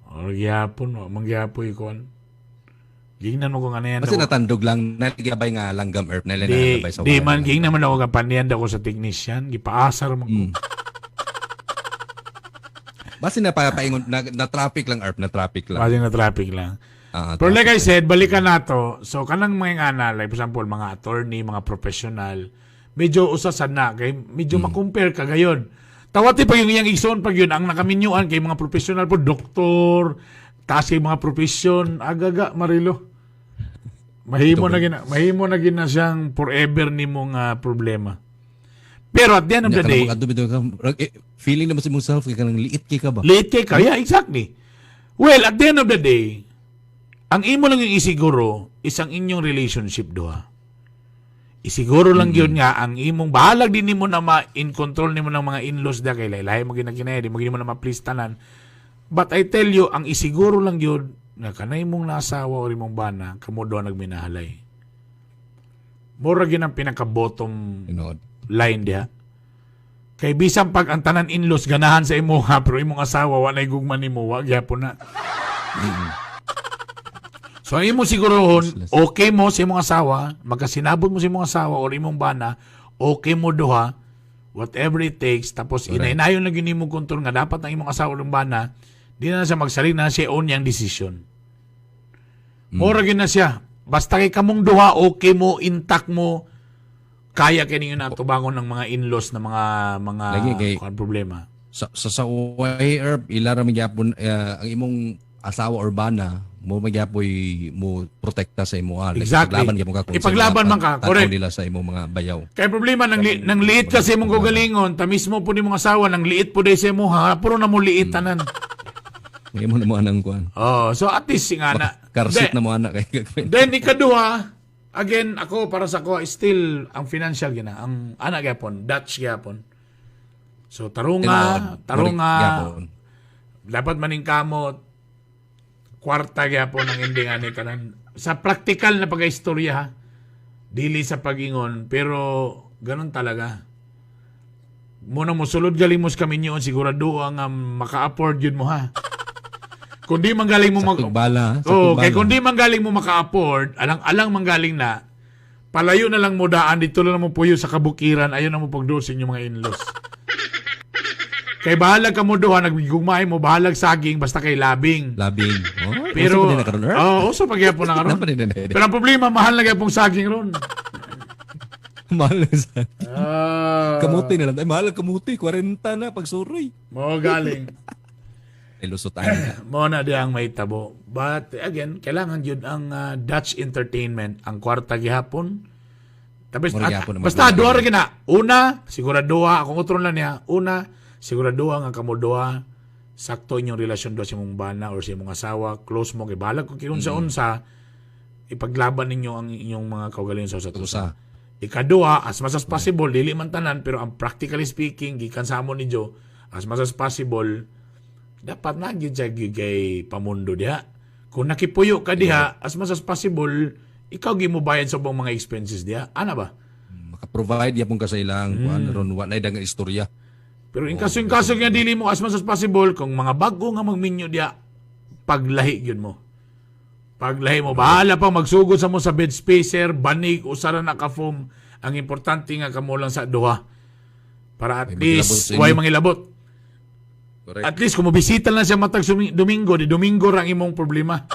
O gyapon, mangyapoy kon. Gingnan mo kung ano yan. Kasi natandog lang, natigabay nga langgam earth na ilan sa di man, gingnan man ako kapanihan ako sa technician. Gipaasar mo ko. Basta paingon na traffic lang Arp, na traffic lang. Bali na traffic lang. Pero traffic like I said, balikan na to. So, kanang mga ana, like for example, mga attorney, mga professional, medyo usasan na, kay medyo makumpare ka gayon. Tawati pa yung iyang igsoon pag yun, ang nakaminyuan kay mga professional po, doktor, taas kay mga profesyon, agaga, Marilo. Mahimo na gina siyang forever ni mong problema. Pero at the end of the day, feeling naman sa mong self, kaya kanang liit kay ka ba? liit kay ka, yeah, exactly. Well, at the end of the day, ang imo lang yung isiguro, isang inyong relationship doha. Isiguro lang yun nga, ang imong bahalag din nimo na in control nimo ng mga in-laws da kay lahi mo ginaginay, di mo gini mo na ma-please tanan. But I tell you, ang isiguro lang yun, nga kanay mong nasawa o rimong bana, kamo doon nagminahalay. Mura gin ang pinaka-bottom line diha. Kay bisan pag ang tanan in-laws ganahan sa imo ha, pero imong asawa wa nay gugma nimo, wa gyapon na. So ang imong sigurohon, okay mo sa imong asawa, magkasinabot mo sa imong asawa o imong bana, okay mo duha, whatever it takes, tapos inainayon na gini mo kontrol nga dapat ang imong asawa o imong bana, di na siya magsalig na siya own yang decision. Mura gin na siya. Basta kay kamong duha, okay mo, intact mo, kaya kayo ninyo natubangon ng mga in-laws na mga problema. Sa way, Herb, ilara magyapon ang imong asawa or bana, mo magyapoy mo protekta sa imo. Exactly. Ipaglaban man ka, correct. Nila sa imong mga bayaw. Kaya problema, nang liit kasi imong kagalingon, tamis mo po ni mong asawa, nang liit po day sa imo, ha, puro na mo liit tanan. Ngayon mo na mo anang kuhan. Oh, so at least nga na. Karsit na mo anak kay. Then ikaduha, again, ako, para sa ko, still, ang financial gina, ang anak gyapon, Dutch gyapon. So, tarunga, dapat maning kamot, kwarta gyapon ang hindi nga ni kanan. Sa practical na pag-istorya, ha, dili sa pag-ingon, pero ganun talaga. Muna mo, sulod galing mo sa kaminyoon, sigurado ang maka-afford yun mo, ha. Kung di manggaling mo kay kung di manggaling mo maka-afford, alang manggaling na, palayo na lang mo daan dito lang mo puyo sa kabukiran, ayon na mo pagdosin yung mga in-laws. Kay bahalag ka mo duha, nagbigugmay mo, bahalag saging, basta kay labing. Pero, uso pagyapon na karon. Pero ang problema, mahal na gyapong saging ron. Mahal na saging. Kamuti na lang. Ay, mahal kamuti, 40 na pagsuroy. Mo galing. Lusutan. Mo na di ang may tabo. But again, kailangan yun ang Dutch entertainment, ang kwarta gihapon. Tapos basta duha ra gina. Una, siguraduha akong utron lang niya. Una, siguraduha nga kamo duha sakto inyong relasyon duha sa imong bana or sa imong asawa, close mo kay balag kung unsa ipaglaban ninyo ang inyong mga kaugalingon sa usa. Ikaduha, as much as possible, dili man tanan, pero ang practically speaking, gikan sa amon ninyo, as much as possible, dapat na gyud kay pamundo diha. Kung nakipuyo ka diha, as much as possible, ikaw gi mo bayad sa mga expenses diha. Ana ba? Maka-provide yapon ka sa ilang ron wa nay dagang istorya. Pero in kaso nga dili mo as much as possible, kung mga bago nga magminyo diha, paglahi gyud mo. Paglahi mo, bahala pa magsugod sa mo sa bed spacer, banig, usara na ka-foam. Ang importante nga kamo lang sa duha. Para at least, way mangilabot. Correct. At least kung mabisita lang siya matag Domingo, di Domingo rang imong problema.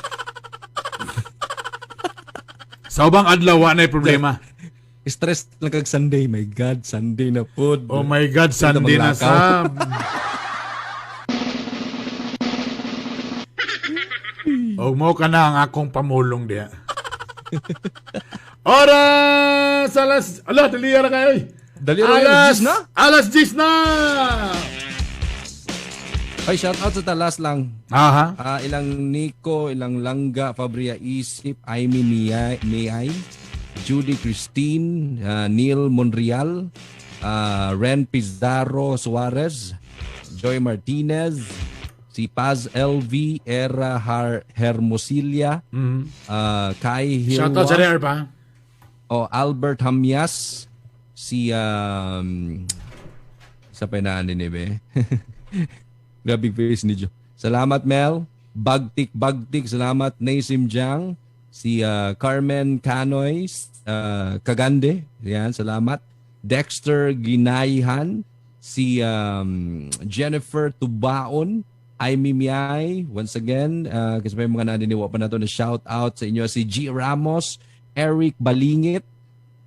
Sa ubang adlaw na problema. Stress lang kag Sunday, my God, Sunday na food. Oh my God, Sunday na sab. O mo ka na ang akong pamulong diya. Oras! Dali ra kayo. Alas 10 na! Ay, shout out sa talas lang. Aha. Ilang Nico, ilang Langga, Fabria Isip, Aimee Miay, Judy Christine, Neil Monreal, Ren Pizarro Suarez, Joy Martinez, si Paz LV, Era Hermosilia, Kai Hilwa. Shout out sa there pa. Albert Hamyas, si sa penaan ni Nebe. Grabe face ni Jo. Salamat Mel. Bagtik, salamat Naisim Jang. Si Carmen Canoy, Kagande. Yan, salamat. Dexter Ginaihan. Si Jennifer Tubaon. Ay Mimiay, once again, kasi may mga naniniwa pa na to na shout out sa inyo. Si G. Ramos, Eric Balingit,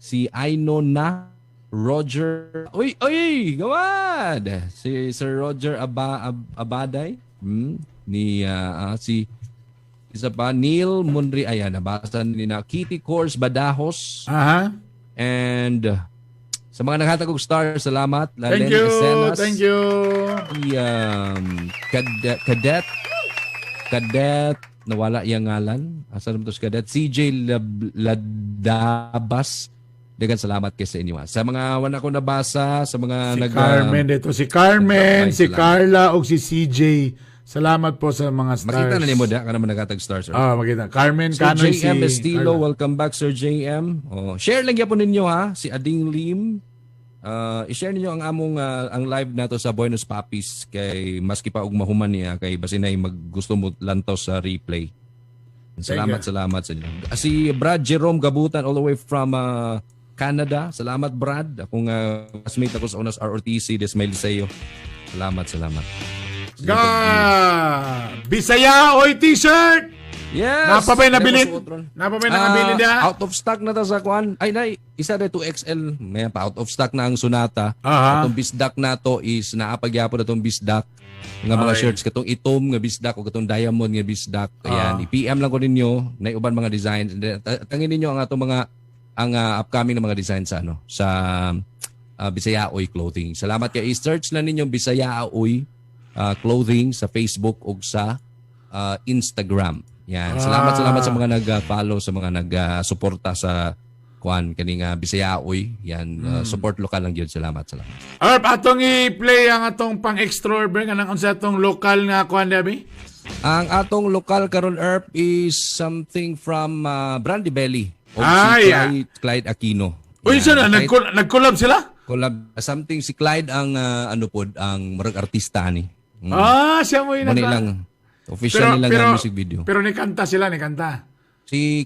si Aino na, Roger, gawad! Si Sir Roger Abaday, si isa pa, Neil Munri, ayan, nabasa ni na Kitty Course Badajos, Aha. and sa mga naghatag og star, salamat. Thank you. Esenas, Thank you. Cadet, nawala yung ngalan. Asa naman to si Cadet? CJ Ladabas. Dagan salamat kay sa inyo. Sa mga wala ko nabasa, sa mga Si Carmen dito. Si Carmen, si salamat. Carla, o si CJ. Salamat po sa mga stars. Makita na niyo ka naman naghatag stars. Sir. Makita. Carmen, Sir Kanoy, JM si Estilo, Carla. welcome back Sir JM. Share lang po ninyo ha, si Ading Lim. I-share ninyo ang among ang live nato sa Buenos Papis kay maski pa og mahuman niya kay basinay maggusto mo lantaw sa replay. Salamat sa inyo. Si Brad Jerome Gabutan all the way from Canada. Salamat Brad. Akong classmate ako sa UNAS ROTC Desmail Liceo. Salamat. Bisaya Oy t-shirt. Yes. Napapay nabilin. Napapay Napapay nabilin dia. Out of stock na ta sa kuan. Ay nay, isa na 2XL. May pa out of stock na ang Sonata. Aha. Atong bisdak na to is naapagyapon na tong bisdak. Nga mga Ay. shirts katong itom nga bisdak o katong diamond nga bisdak. Ayan, i-PM lang ko ninyo na uban mga designs. Tangin ninyo ang atong mga upcoming na mga designs sa Bisaya Oy Clothing. Salamat kay i-search lang ninyo Bisaya Oy Clothing sa Facebook o sa Instagram. Yan. Salamat sa mga nag-follow, sa mga nag-suporta sa kaning Bisaya Oy. Yan. Support lokal lang yun. Salamat. Arp, atong i-play ang atong pang-extrovert nga nang unsa atong lokal nga kuan dabi? Ang atong lokal karon Erp is something from Brandy Belly o Clyde Aquino. Uy, Yan. siya na, nag-collab sila? Collab. Something si Clyde ang ang marag artista ni. Siya mo yun. Mani lang. Official nila nga music video. Pero ni kanta sila, ni kanta. Si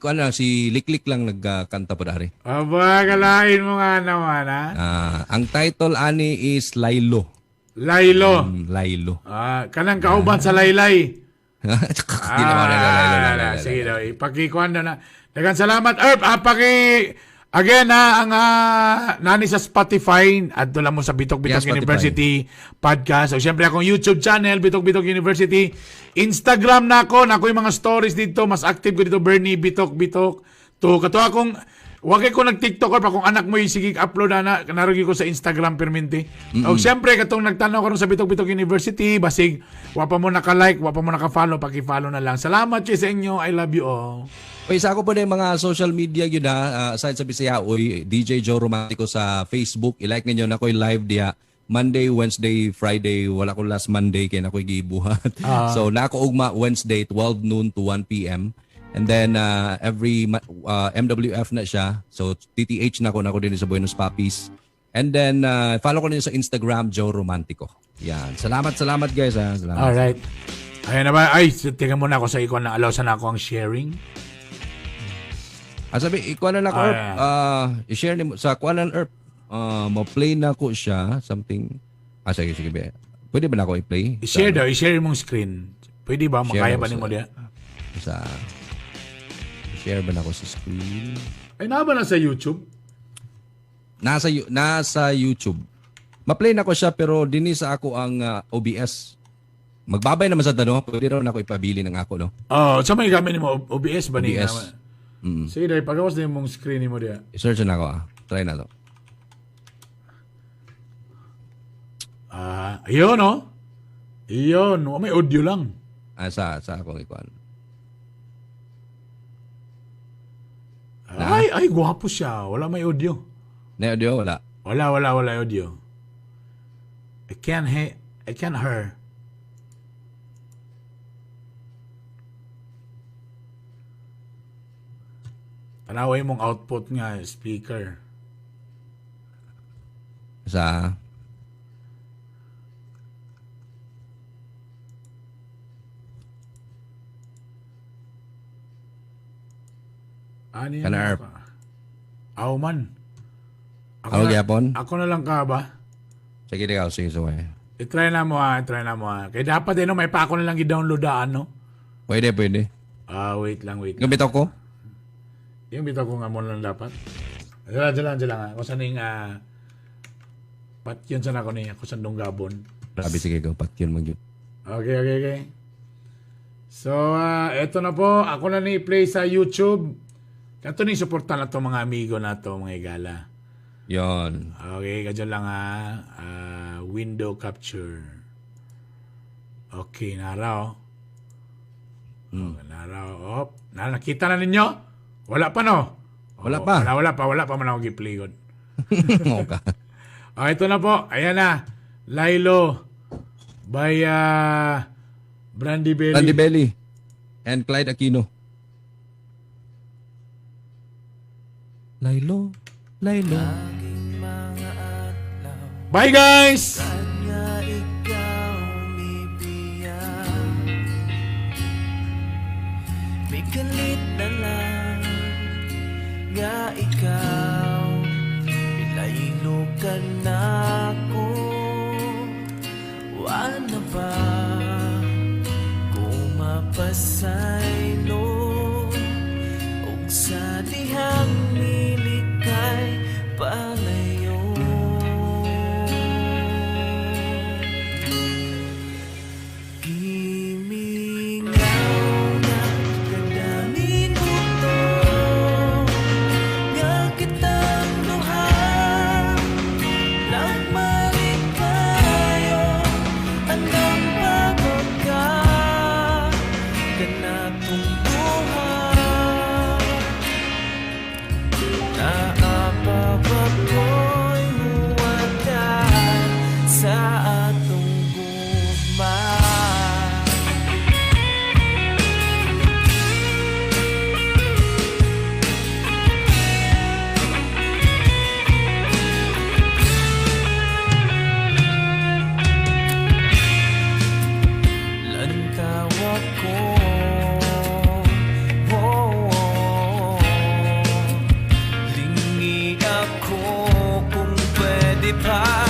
Liklik lang nagkanta po dari. Aba, kalain mo nga naman, ha? Ang title ani is Laylo. Laylo. Laylo. Kanang kauban sa laylay. Di naman Laylo. Sige daw, ipakikuan na. Dagan salamat, Erp. Again, ang nani sa Spotify, at doon lang mo sa Bitok University podcast. O siyempre akong YouTube channel, Bitok University. Instagram na ako yung mga stories dito. Mas active ko dito, Bernie Bitok. Kato akong, wag ko nag-TikTok or pa kung anak mo yung sige upload na, narugi ko sa Instagram perminti. O siyempre, katong nagtanaw ko sa Bitok University, basig, wapa mo naka-like, wapa mo naka-follow, paki-follow na lang. Salamat kayo sa inyo. I love you all. Isa ako po na yung mga social media yun aside sa Bisaya Oy, DJ Joe Romantico sa Facebook. I-like ninyo na ko live diya. Monday, Wednesday, Friday, wala ko last Monday kaya na ko gibuhat. So nako ugma Wednesday 12 noon to 1 p.m. And then every MWF na siya. So TTH na ko din sa Buenos Papis. And then follow ko din sa Instagram Joe Romantico. Yan. Salamat guys. Salamat. Alright. Ayan na ba? Ay, tingnan mo na ako sa ikon na allow sana ako ang sharing. Sabi, ikuha na ko, i-share ni sa Kuanan Earth. Ma-play na ko siya, something. Sige. Pwede ba na ako i-play? I-share daw, i-share mong screen. Pwede ba? Makaya ba ni mo diya? I-share ba na ako sa screen? Ay, na ba na sa YouTube? Nasa YouTube. Ma-play na ko siya, pero dini sa ako ang OBS. Magbabay naman sa tanong, pwede raw na ako ipabili ng ako, no? Sa may gamit ni mo, OBS ba niya? OBS. Sige dahil pagawas na yung mong screen mo diya. I-search na ako Try na to. Ayun Iyon. May audio lang. Sa akong ikuan. Ay, guwapo siya. Wala may audio. Na audio? Wala. Wala audio. I can't hear. Tanaway mong output nga, speaker. Sa Ani Kanarp. Aw man. Ako gyapon? Ako na lang ka ba? Sige. I-try na mo ha. Kaya dapat may pa ako na lang i-download no? Pwede. Wait lang. Gamit ako? Yung bitaw ko nga mo lang dapat. Diyan lang ha. Kung saan yung patyon sana ko niya. Kung saan dong gabon. Grabe, sige, patyon mag yun. Okay. So, eto na po. Ako na ni-play sa YouTube. Kato ni suportan na to mga amigo na to, mga igala. Yon. Okay, kadyan lang ha. Window capture. Okay, naraw. Naraw. Nakita na ninyo? Wala pa no? Wala pa. Wala pa man ako gi-play god. Okay. Ito na po. Ayan na. Lilo by Brandy Belly. Brandy Belly and Clyde Aquino. Lilo. Bye guys! Kanya ikaw ibigay, may galit na lang nga ikaw, ilaylo ka na ko. Wala ba kung mapasaylo o sa dihang milikay palayo. Pwede pa